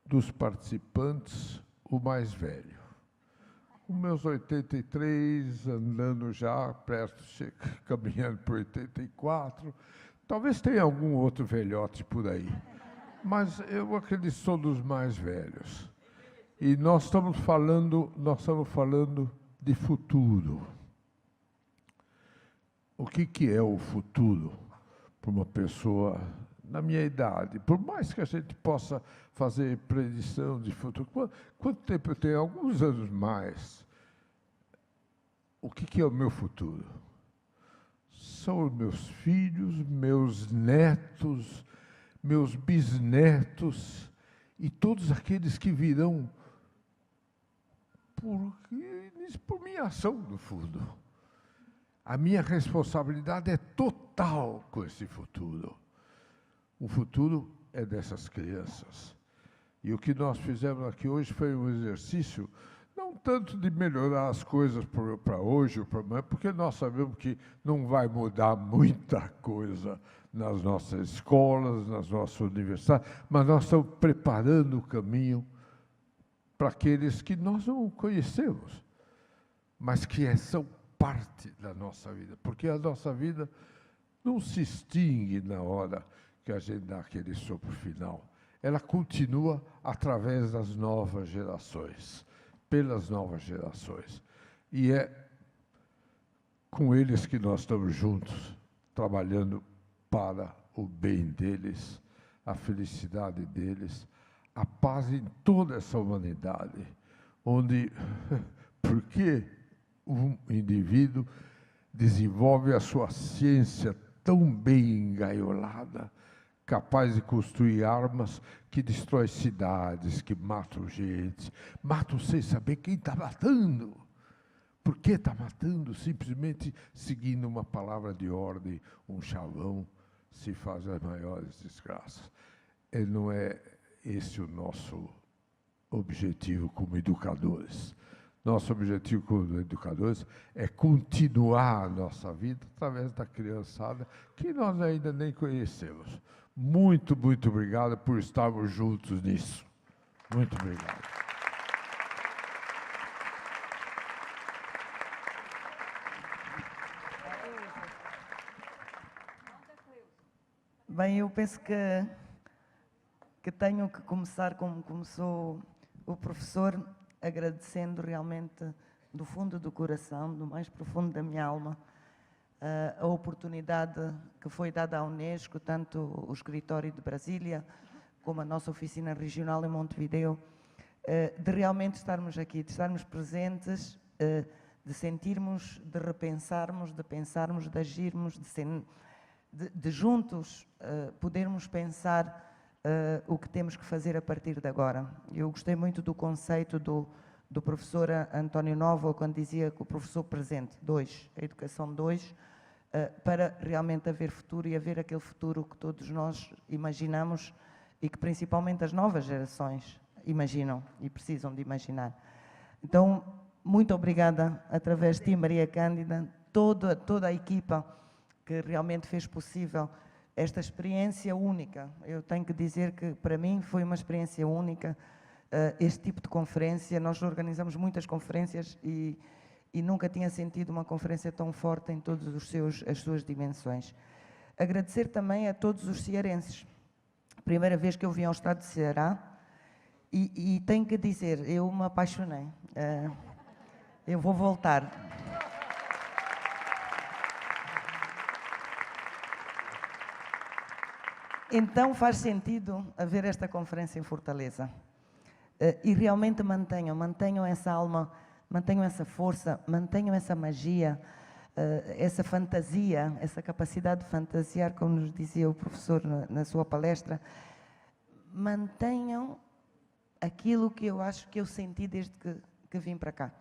dos participantes, o mais velho. Com meus 83, andando já perto, caminhando para 84, talvez tenha algum outro velhote por aí, mas eu acredito que sou dos mais velhos. E nós estamos falando de futuro. O que é o futuro para uma pessoa na minha idade? Por mais que a gente possa fazer predição de futuro, quanto tempo eu tenho? Alguns anos mais. O que é o meu futuro? São os meus filhos, meus netos, meus bisnetos e todos aqueles que virão por minha ação, no fundo. A minha responsabilidade é total com esse futuro. O futuro é dessas crianças. E o que nós fizemos aqui hoje foi um exercício, não tanto de melhorar as coisas para hoje ou para amanhã, porque nós sabemos que não vai mudar muita coisa nas nossas escolas, nas nossas universidades, mas nós estamos preparando o caminho para aqueles que nós não conhecemos, mas que são parte da nossa vida, porque a nossa vida não se extingue na hora que a gente dá aquele sopro final. Ela continua através das novas gerações, pelas novas gerações. E é com eles que nós estamos juntos, trabalhando para o bem deles, a felicidade deles, a paz em toda essa humanidade, onde, porque um indivíduo desenvolve a sua ciência tão bem engaiolada, capaz de construir armas que destroem cidades, que matam gente, matam sem saber quem está matando. Por que está matando? Simplesmente seguindo uma palavra de ordem, um chavão, se faz as maiores desgraças. E não é esse o nosso objetivo como educadores. Nosso objetivo como educadores é continuar a nossa vida através da criançada que nós ainda nem conhecemos. Muito, muito obrigado por estarmos juntos nisso. Muito obrigado. Bem, eu penso que tenho que começar como começou o professor, agradecendo realmente do fundo do coração, do mais profundo da minha alma, a oportunidade que foi dada à Unesco, tanto o escritório de Brasília, como a nossa oficina regional em Montevideo, de realmente estarmos aqui, de estarmos presentes, de sentirmos, de repensarmos, de pensarmos, de agirmos, de juntos podermos pensar o que temos que fazer a partir de agora. Eu gostei muito do conceito do professor António Novo, quando dizia que o professor presente, 2, a educação 2, para realmente haver futuro e haver aquele futuro que todos nós imaginamos e que principalmente as novas gerações imaginam e precisam de imaginar. Então, muito obrigada, através de ti, Maria Cândida, toda a equipa que realmente fez possível esta experiência única. Eu tenho que dizer que, para mim, foi uma experiência única, este tipo de conferência. Nós organizamos muitas conferências e nunca tinha sentido uma conferência tão forte em todas as suas dimensões. Agradecer também a todos os cearenses. Primeira vez que eu vim ao estado de Ceará e tenho que dizer, eu me apaixonei. Eu vou voltar. Então faz sentido haver esta conferência em Fortaleza. E realmente mantenham essa alma, mantenham essa força, mantenham essa magia, essa fantasia, essa capacidade de fantasiar, como nos dizia o professor na sua palestra. Mantenham aquilo que eu acho que eu senti desde que vim para cá.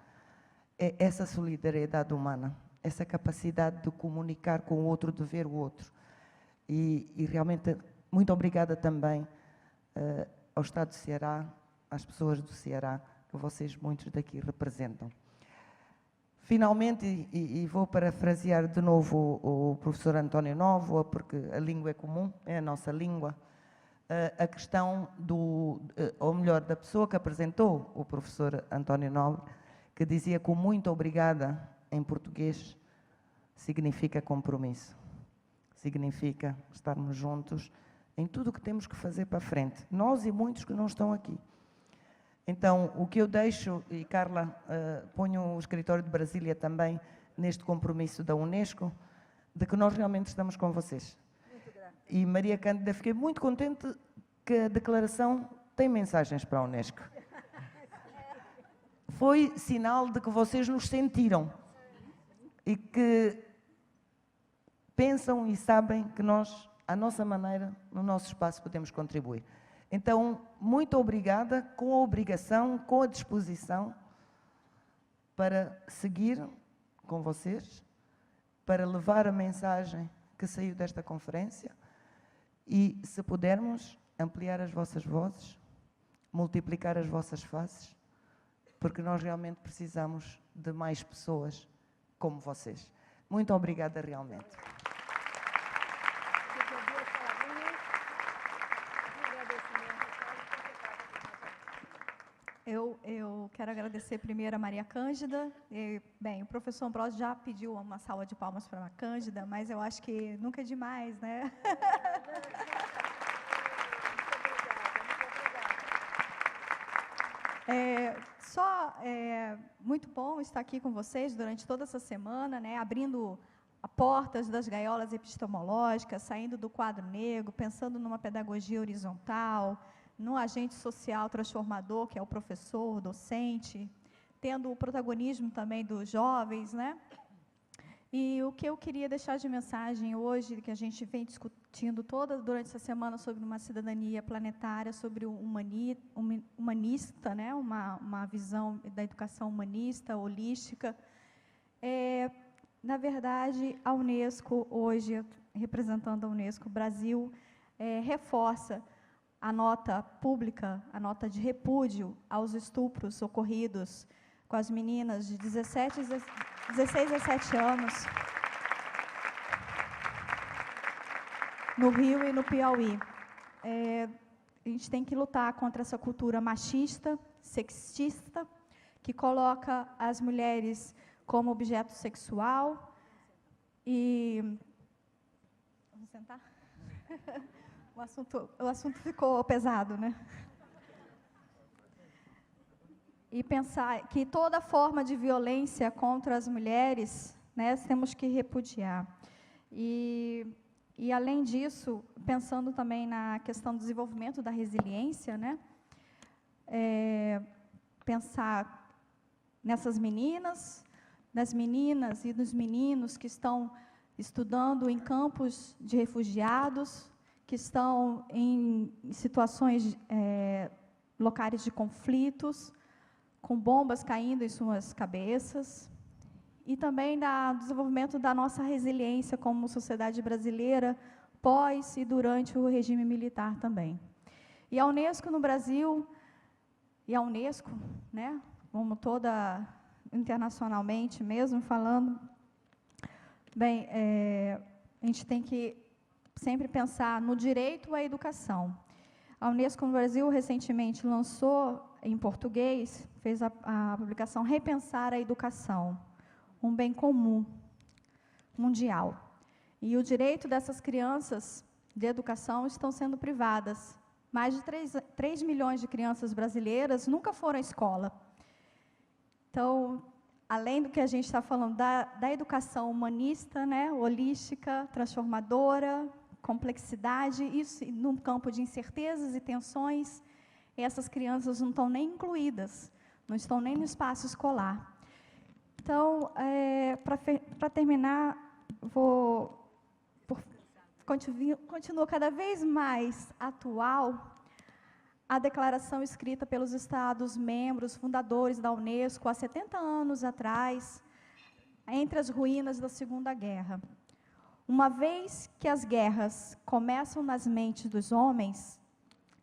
É essa solidariedade humana, essa capacidade de comunicar com o outro, de ver o outro. E realmente, muito obrigada também ao Estado do Ceará, às pessoas do Ceará, que vocês, muitos daqui, representam. Finalmente, e vou parafrasear de novo o professor António Novo, porque a língua é comum, é a nossa língua, a questão ou melhor, da pessoa que apresentou o professor António Novo, que dizia que o muito obrigada, em português, significa compromisso. Significa estarmos juntos em tudo o que temos que fazer para frente. Nós e muitos que não estão aqui. Então, o que eu deixo, e Carla, ponho o escritório de Brasília também neste compromisso da Unesco, de que nós realmente estamos com vocês. E Maria Cândida, fiquei muito contente que a declaração tem mensagens para a Unesco. Foi sinal de que vocês nos sentiram e que pensam e sabem que nós, à nossa maneira, no nosso espaço, podemos contribuir. Então, muito obrigada, com a obrigação, com a disposição para seguir com vocês, para levar a mensagem que saiu desta conferência e, se pudermos, ampliar as vossas vozes, multiplicar as vossas faces, porque nós realmente precisamos de mais pessoas como vocês. Muito obrigada, realmente. Eu quero agradecer primeiro a Maria Cândida. Bem, o professor Ambrosio já pediu uma salva de palmas para a Cândida, mas eu acho que nunca é demais, né? Muito bom estar aqui com vocês durante toda essa semana, né, abrindo portas das gaiolas epistemológicas, saindo do quadro negro, pensando numa pedagogia horizontal, num agente social transformador, que é o professor, o docente, tendo o protagonismo também dos jovens, né? E o que eu queria deixar de mensagem hoje, que a gente vem discutindo durante essa semana sobre uma cidadania planetária, sobre o humanista, né? Uma visão da educação humanista, holística. Na verdade, a Unesco, hoje, representando a Unesco Brasil, reforça a nota pública, a nota de repúdio aos estupros ocorridos com as meninas de 16 a 17 anos no Rio e no Piauí. A gente tem que lutar contra essa cultura machista, sexista, que coloca as mulheres como objeto sexual. E... Vamos sentar? O assunto ficou pesado, né? E pensar que toda forma de violência contra as mulheres, né, temos que repudiar. E além disso, pensando também na questão do desenvolvimento da resiliência, né, pensar nessas meninas, das meninas e dos meninos que estão estudando em campos de refugiados, que estão em situações, locais de conflitos, com bombas caindo em suas cabeças, e também do desenvolvimento da nossa resiliência como sociedade brasileira, pós e durante o regime militar também. E a Unesco no Brasil, e a Unesco, né, como toda internacionalmente mesmo falando, bem, a gente tem que sempre pensar no direito à educação. A Unesco no Brasil recentemente lançou em português, fez a publicação Repensar a Educação, um bem comum mundial. E o direito dessas crianças de educação estão sendo privadas. Mais de 3 milhões de crianças brasileiras nunca foram à escola. Então, além do que a gente está falando da educação humanista, né, holística, transformadora, complexidade, isso num campo de incertezas e tensões, essas crianças não estão nem incluídas, não estão nem no espaço escolar. Então, para terminar, continua cada vez mais atual a declaração escrita pelos Estados-membros, fundadores da Unesco, há 70 anos atrás, entre as ruínas da Segunda Guerra. Uma vez que as guerras começam nas mentes dos homens,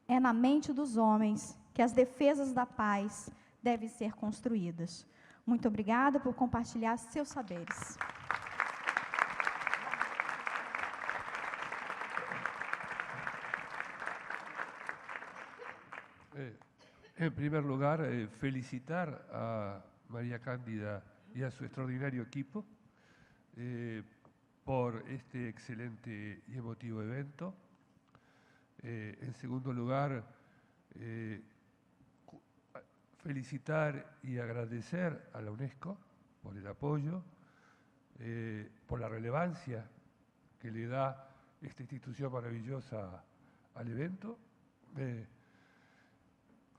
é na mente dos homens que as defesas da paz devem ser construídas. Muito obrigada por compartilhar seus saberes. En primer lugar, felicitar a María Cándida y a su extraordinario equipo por este excelente y emotivo evento. En segundo lugar, felicitar y agradecer a la UNESCO por el apoyo, por la relevancia que le da esta institución maravillosa al evento.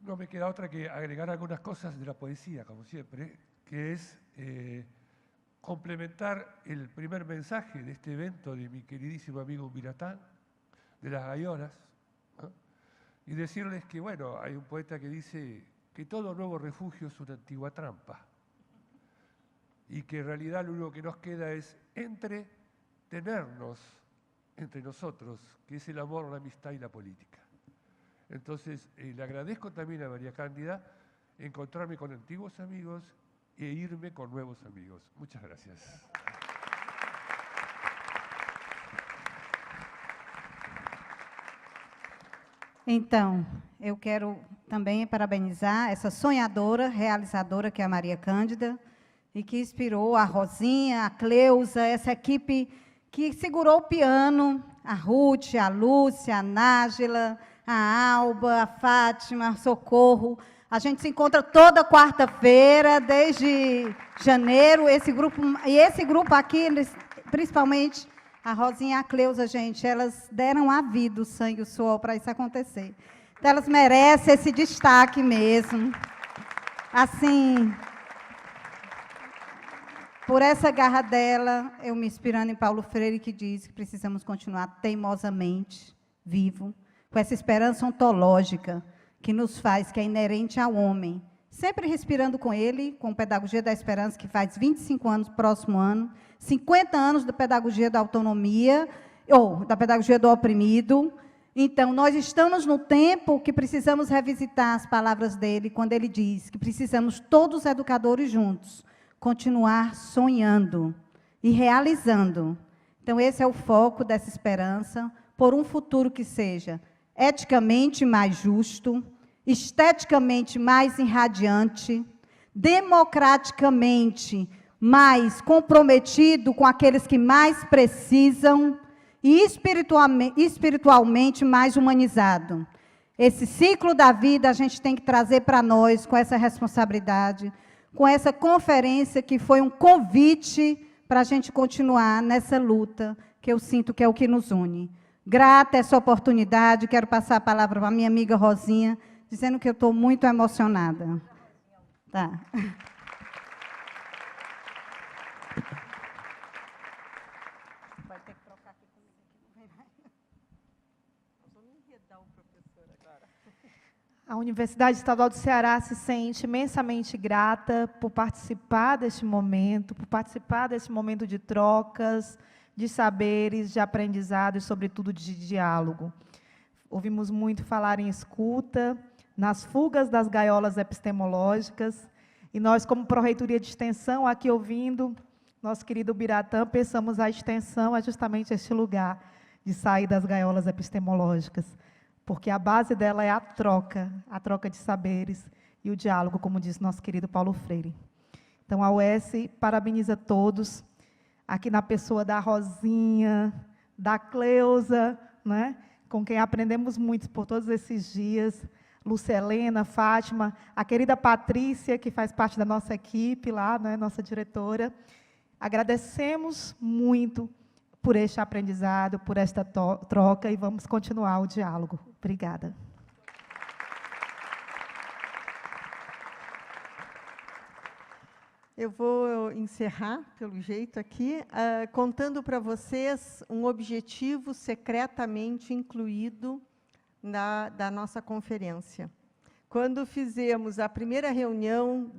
No me queda otra que agregar algunas cosas de la poesía, como siempre, que es complementar el primer mensaje de este evento de mi queridísimo amigo Biratán, de las gaiolas, ¿no? Y decirles que, bueno, hay un poeta que dice que todo nuevo refugio es una antigua trampa y que en realidad lo único que nos queda es entretenernos entre nosotros, que es el amor, la amistad y la política. Entonces, le agradezco también a María Cándida encontrarme con antiguos amigos e irme con nuevos amigos. Muchas gracias. Então, eu quero também parabenizar essa sonhadora, realizadora que é a Maria Cândida, e que inspirou a Rosinha, a Cleusa, essa equipe que segurou o piano, a Ruth, a Lúcia, a Nájila, a Alba, a Fátima, a Socorro. A gente se encontra toda quarta-feira, desde janeiro. Esse grupo aqui, eles, principalmente a Rosinha e a Cleusa, gente, elas deram a vida, o sangue, o suor para isso acontecer. Então, elas merecem esse destaque mesmo. Assim, por essa garra dela, eu me inspirando em Paulo Freire, que diz que precisamos continuar teimosamente vivo, com essa esperança ontológica que nos faz, que é inerente ao homem, sempre respirando com ele, com Pedagogia da Esperança, que faz 25 anos próximo ano, 50 anos da Pedagogia da Autonomia, ou da Pedagogia do Oprimido. Então, nós estamos no tempo que precisamos revisitar as palavras dele, quando ele diz que precisamos, todos os educadores juntos, continuar sonhando e realizando. Então, esse é o foco dessa esperança, por um futuro que seja eticamente mais justo, esteticamente mais irradiante, democraticamente mais comprometido com aqueles que mais precisam e espiritualmente mais humanizado. Esse ciclo da vida a gente tem que trazer para nós com essa responsabilidade, com essa conferência que foi um convite para a gente continuar nessa luta, que eu sinto que é o que nos une. Grata a essa oportunidade, quero passar a palavra para a minha amiga Rosinha, dizendo que eu estou muito emocionada. Tá. Vai ter que trocar aqui comigo. Vou me enredar o professor agora. A Universidade Estadual do Ceará se sente imensamente grata por participar deste momento de trocas, de saberes, de aprendizado e, sobretudo, de diálogo. Ouvimos muito falar em escuta, nas fugas das gaiolas epistemológicas, e nós, como Pró-Reitoria de Extensão, aqui ouvindo nosso querido Biratã, pensamos a extensão é justamente este lugar de sair das gaiolas epistemológicas, porque a base dela é a troca de saberes e o diálogo, como disse nosso querido Paulo Freire. Então, a UES parabeniza todos, aqui na pessoa da Rosinha, da Cleusa, né, com quem aprendemos muito por todos esses dias, Lúcia Helena, Fátima, a querida Patrícia, que faz parte da nossa equipe lá, né, nossa diretora. Agradecemos muito por este aprendizado, por esta troca, e vamos continuar o diálogo. Obrigada. Eu vou encerrar, pelo jeito aqui, contando para vocês um objetivo secretamente incluído da nossa conferência. Quando fizemos a primeira reunião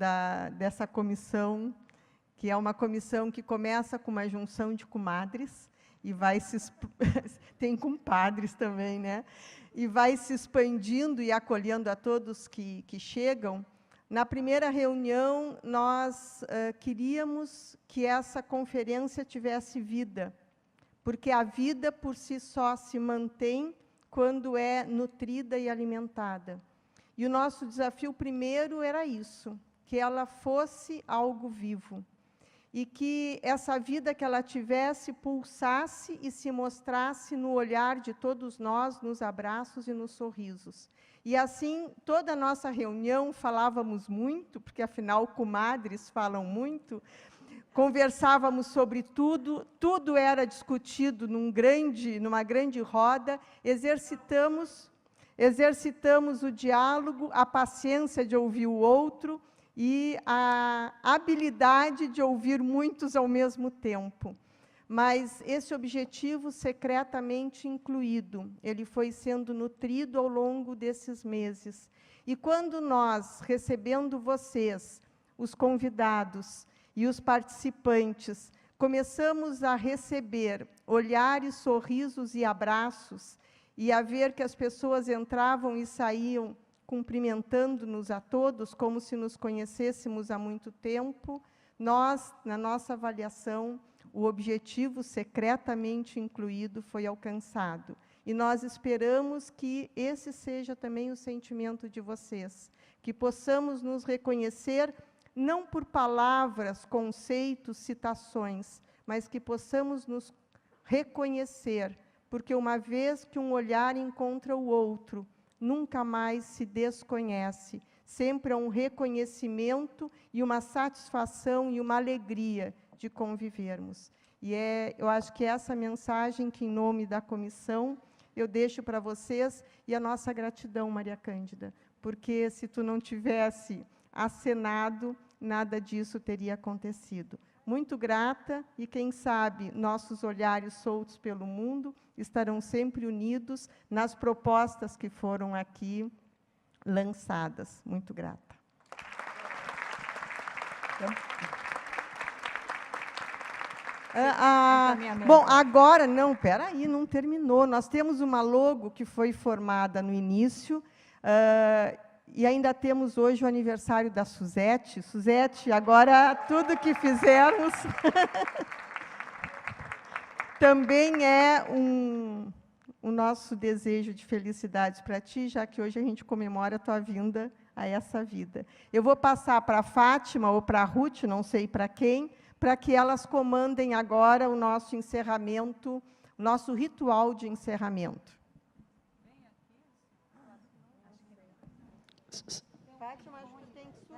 dessa comissão, que é uma comissão que começa com uma junção de comadres, e vai tem compadres também, né? E vai se expandindo e acolhendo a todos que chegam. Na primeira reunião, nós queríamos que essa conferência tivesse vida, porque a vida por si só se mantém quando é nutrida e alimentada. E o nosso desafio primeiro era isso, que ela fosse algo vivo, e que essa vida que ela tivesse pulsasse e se mostrasse no olhar de todos nós, nos abraços e nos sorrisos. E assim, toda a nossa reunião, falávamos muito, porque afinal comadres falam muito, conversávamos sobre tudo, tudo era discutido numa grande roda, exercitamos o diálogo, a paciência de ouvir o outro e a habilidade de ouvir muitos ao mesmo tempo. Mas esse objetivo secretamente incluído, ele foi sendo nutrido ao longo desses meses. E quando nós, recebendo vocês, os convidados e os participantes, começamos a receber olhares, sorrisos e abraços, e a ver que as pessoas entravam e saíam cumprimentando-nos a todos, como se nos conhecêssemos há muito tempo, nós, na nossa avaliação, o objetivo secretamente incluído foi alcançado. E nós esperamos que esse seja também o sentimento de vocês, que possamos nos reconhecer, não por palavras, conceitos, citações, mas que possamos nos reconhecer, porque uma vez que um olhar encontra o outro, nunca mais se desconhece, sempre há um reconhecimento e uma satisfação e uma alegria de convivermos. E eu acho que essa mensagem que, em nome da comissão, eu deixo para vocês, e a nossa gratidão, Maria Cândida, porque se tu não tivesse acenado, nada disso teria acontecido. Muito grata, e quem sabe nossos olhares soltos pelo mundo estarão sempre unidos nas propostas que foram aqui lançadas. Muito grata. Bom, agora, não, peraí, não terminou. Nós temos uma logo que foi formada no início, e ainda temos hoje o aniversário da Suzete. Suzete, agora tudo que fizermos também é o nosso desejo de felicidades para ti, já que hoje a gente comemora a tua vinda a essa vida. Eu vou passar para a Fátima ou para a Ruth, não sei para quem, para que elas comandem agora o nosso encerramento, o nosso ritual de encerramento. Fátima, acho que tem que subir.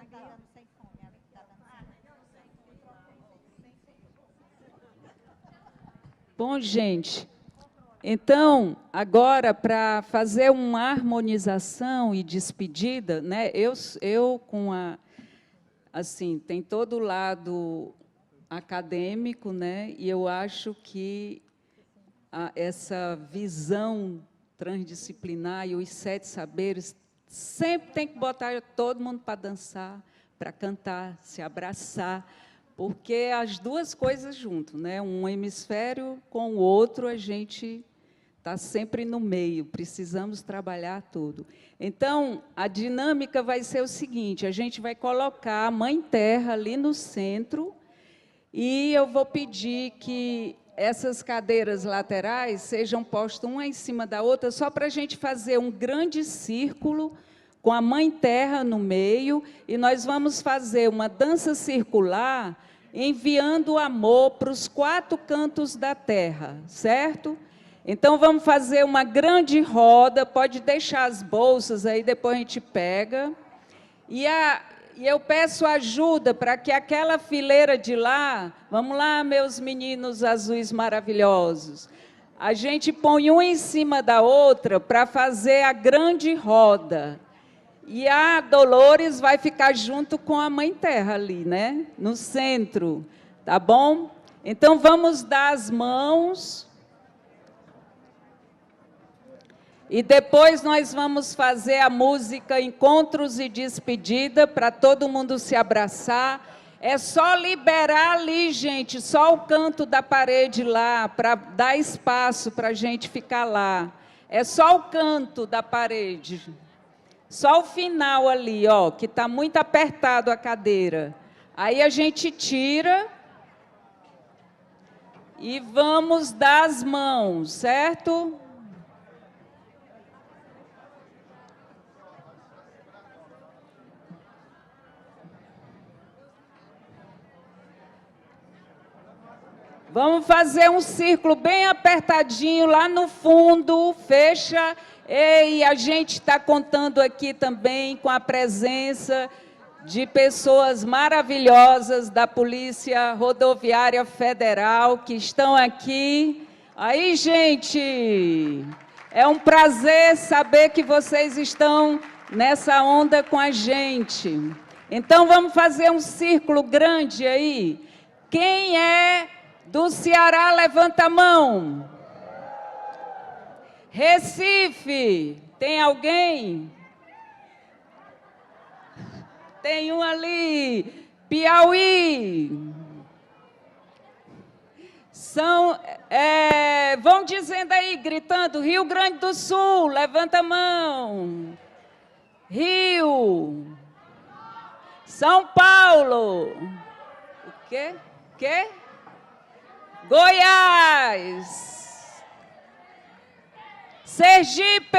Bom, gente, então, agora, para fazer uma harmonização e despedida, né, eu com a... Assim, tem todo o lado acadêmico, né, e eu acho que essa visão transdisciplinar e os 7 saberes sempre tem que botar todo mundo para dançar, para cantar, se abraçar, porque as duas coisas junto, né? Um hemisfério com o outro, a gente está sempre no meio, precisamos trabalhar tudo. Então, a dinâmica vai ser o seguinte, a gente vai colocar a Mãe Terra ali no centro, e eu vou pedir que essas cadeiras laterais sejam postas uma em cima da outra, só para a gente fazer um grande círculo com a Mãe Terra no meio, e nós vamos fazer uma dança circular enviando o amor para os 4 cantos da terra, certo? Então, vamos fazer uma grande roda, pode deixar as bolsas aí, depois a gente pega. E eu peço ajuda para que aquela fileira de lá, vamos lá, meus meninos azuis maravilhosos, a gente põe uma em cima da outra para fazer a grande roda. E a Dolores vai ficar junto com a Mãe Terra ali, né? No centro, tá bom? Então, vamos dar as mãos. E depois nós vamos fazer a música Encontros e Despedida, para todo mundo se abraçar. É só liberar ali, gente, só o canto da parede lá, para dar espaço para a gente ficar lá. É só o canto da parede. Só o final ali, ó, que está muito apertado a cadeira. Aí a gente tira e vamos dar as mãos, certo? Vamos fazer um círculo bem apertadinho lá no fundo, fecha. E a gente está contando aqui também com a presença de pessoas maravilhosas da Polícia Rodoviária Federal que estão aqui. Aí, gente, é um prazer saber que vocês estão nessa onda com a gente. Então, vamos fazer um círculo grande aí. Quem é do Ceará, levanta a mão. Recife, tem alguém? Tem um ali. Piauí. Vão dizendo aí, gritando, Rio Grande do Sul, levanta a mão. Rio. São Paulo. O quê? Goiás. Sergipe.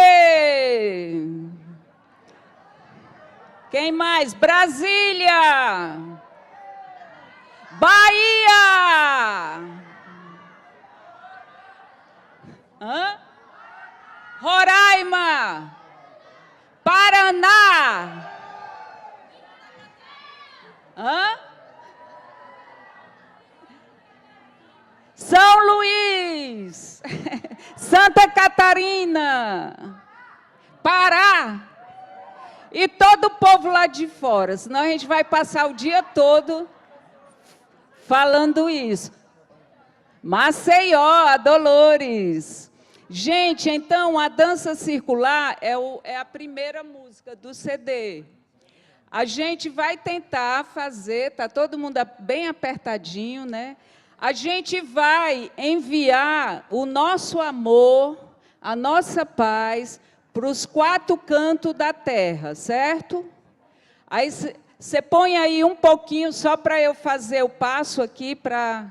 Quem mais? Brasília. Bahia. Roraima. Paraná. São Luís. Santa Catarina, Pará e todo o povo lá de fora, senão a gente vai passar o dia todo falando isso. Maceió, a Dolores. Gente, então, a dança circular é a primeira música do CD. A gente vai tentar fazer, tá todo mundo bem apertadinho, né? A gente vai enviar o nosso amor, a nossa paz, para os 4 cantos da terra, certo? Aí você põe aí um pouquinho, só para eu fazer o passo aqui, para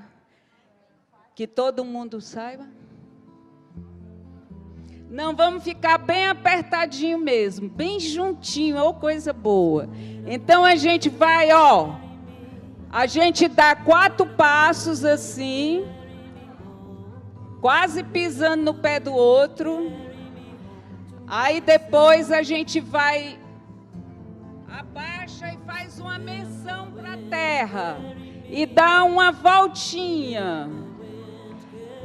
que todo mundo saiba. Não, vamos ficar bem apertadinho mesmo, bem juntinho, ou coisa boa. Então, a gente vai, ó... A gente dá 4 passos assim, quase pisando no pé do outro. Aí depois a gente vai, abaixa e faz uma menção para a terra. E dá uma voltinha.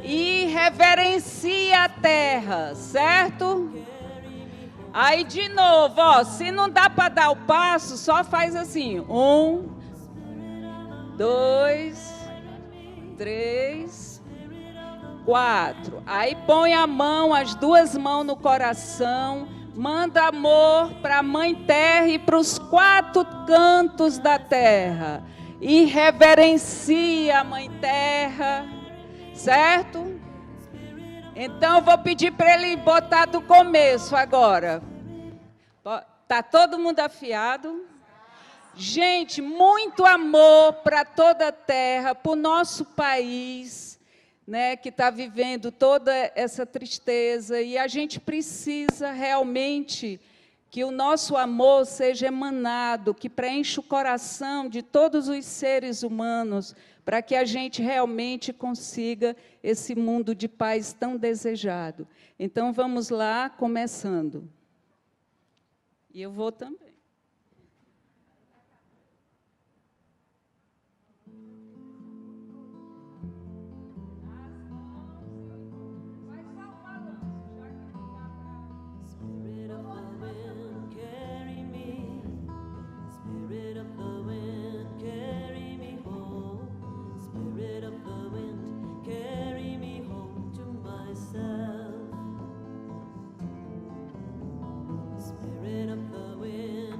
E reverencia a terra, certo? Aí de novo, ó, se não dá para dar o passo, só faz assim, 1, 2, 3, 4. Aí põe a mão, as 2 mãos no coração, manda amor para a Mãe Terra e para os 4 cantos da terra. E reverencia a Mãe Terra, certo? Então, eu vou pedir para ele botar do começo agora. Tá todo mundo afiado? Gente, muito amor para toda a terra, para o nosso país, né, que está vivendo toda essa tristeza, e a gente precisa realmente que o nosso amor seja emanado, que preencha o coração de todos os seres humanos, para que a gente realmente consiga esse mundo de paz tão desejado. Então, vamos lá, começando. E eu vou também. Spirit of the wind, carry me home. Spirit of the wind, carry me home to myself. Spirit of the wind.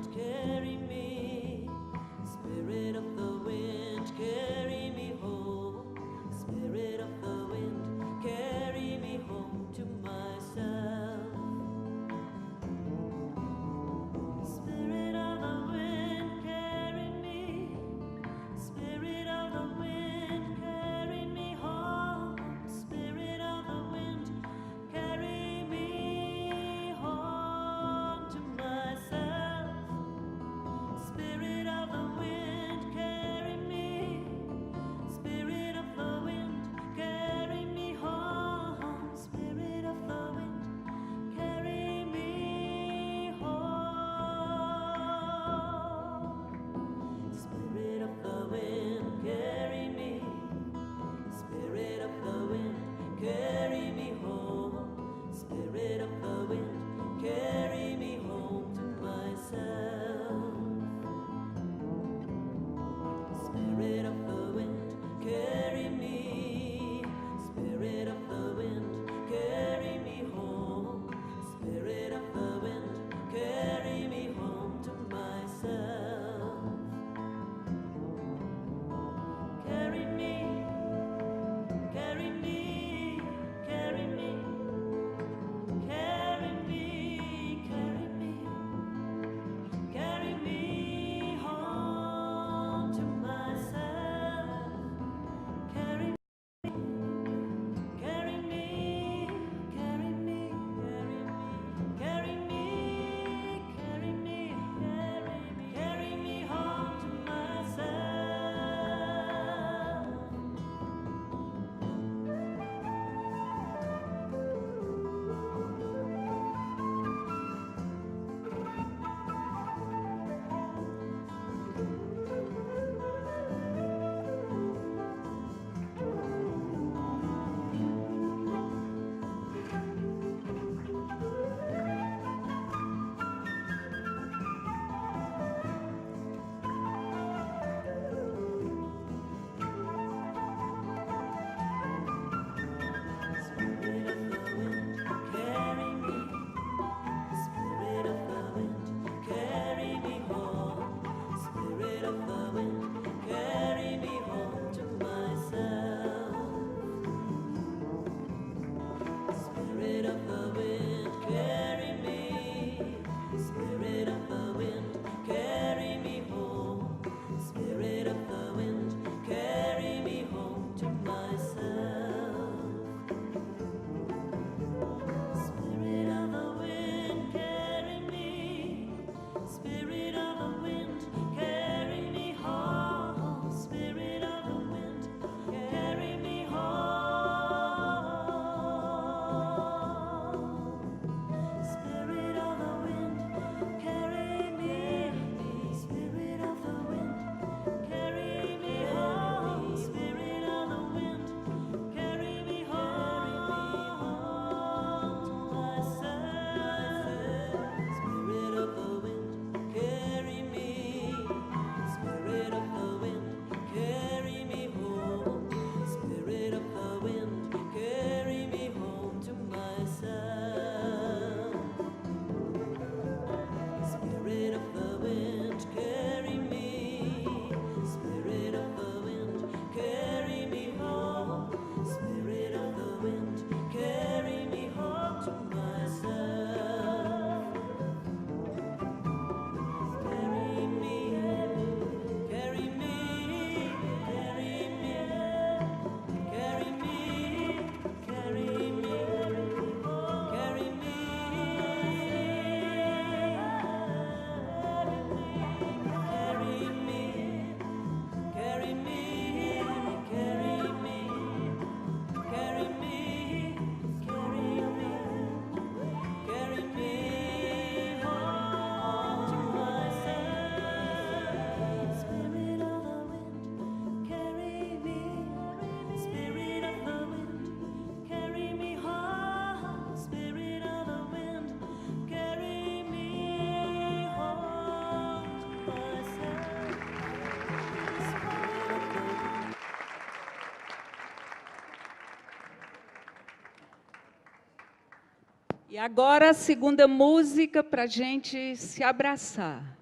E agora a segunda música para a gente se abraçar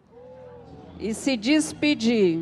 e se despedir.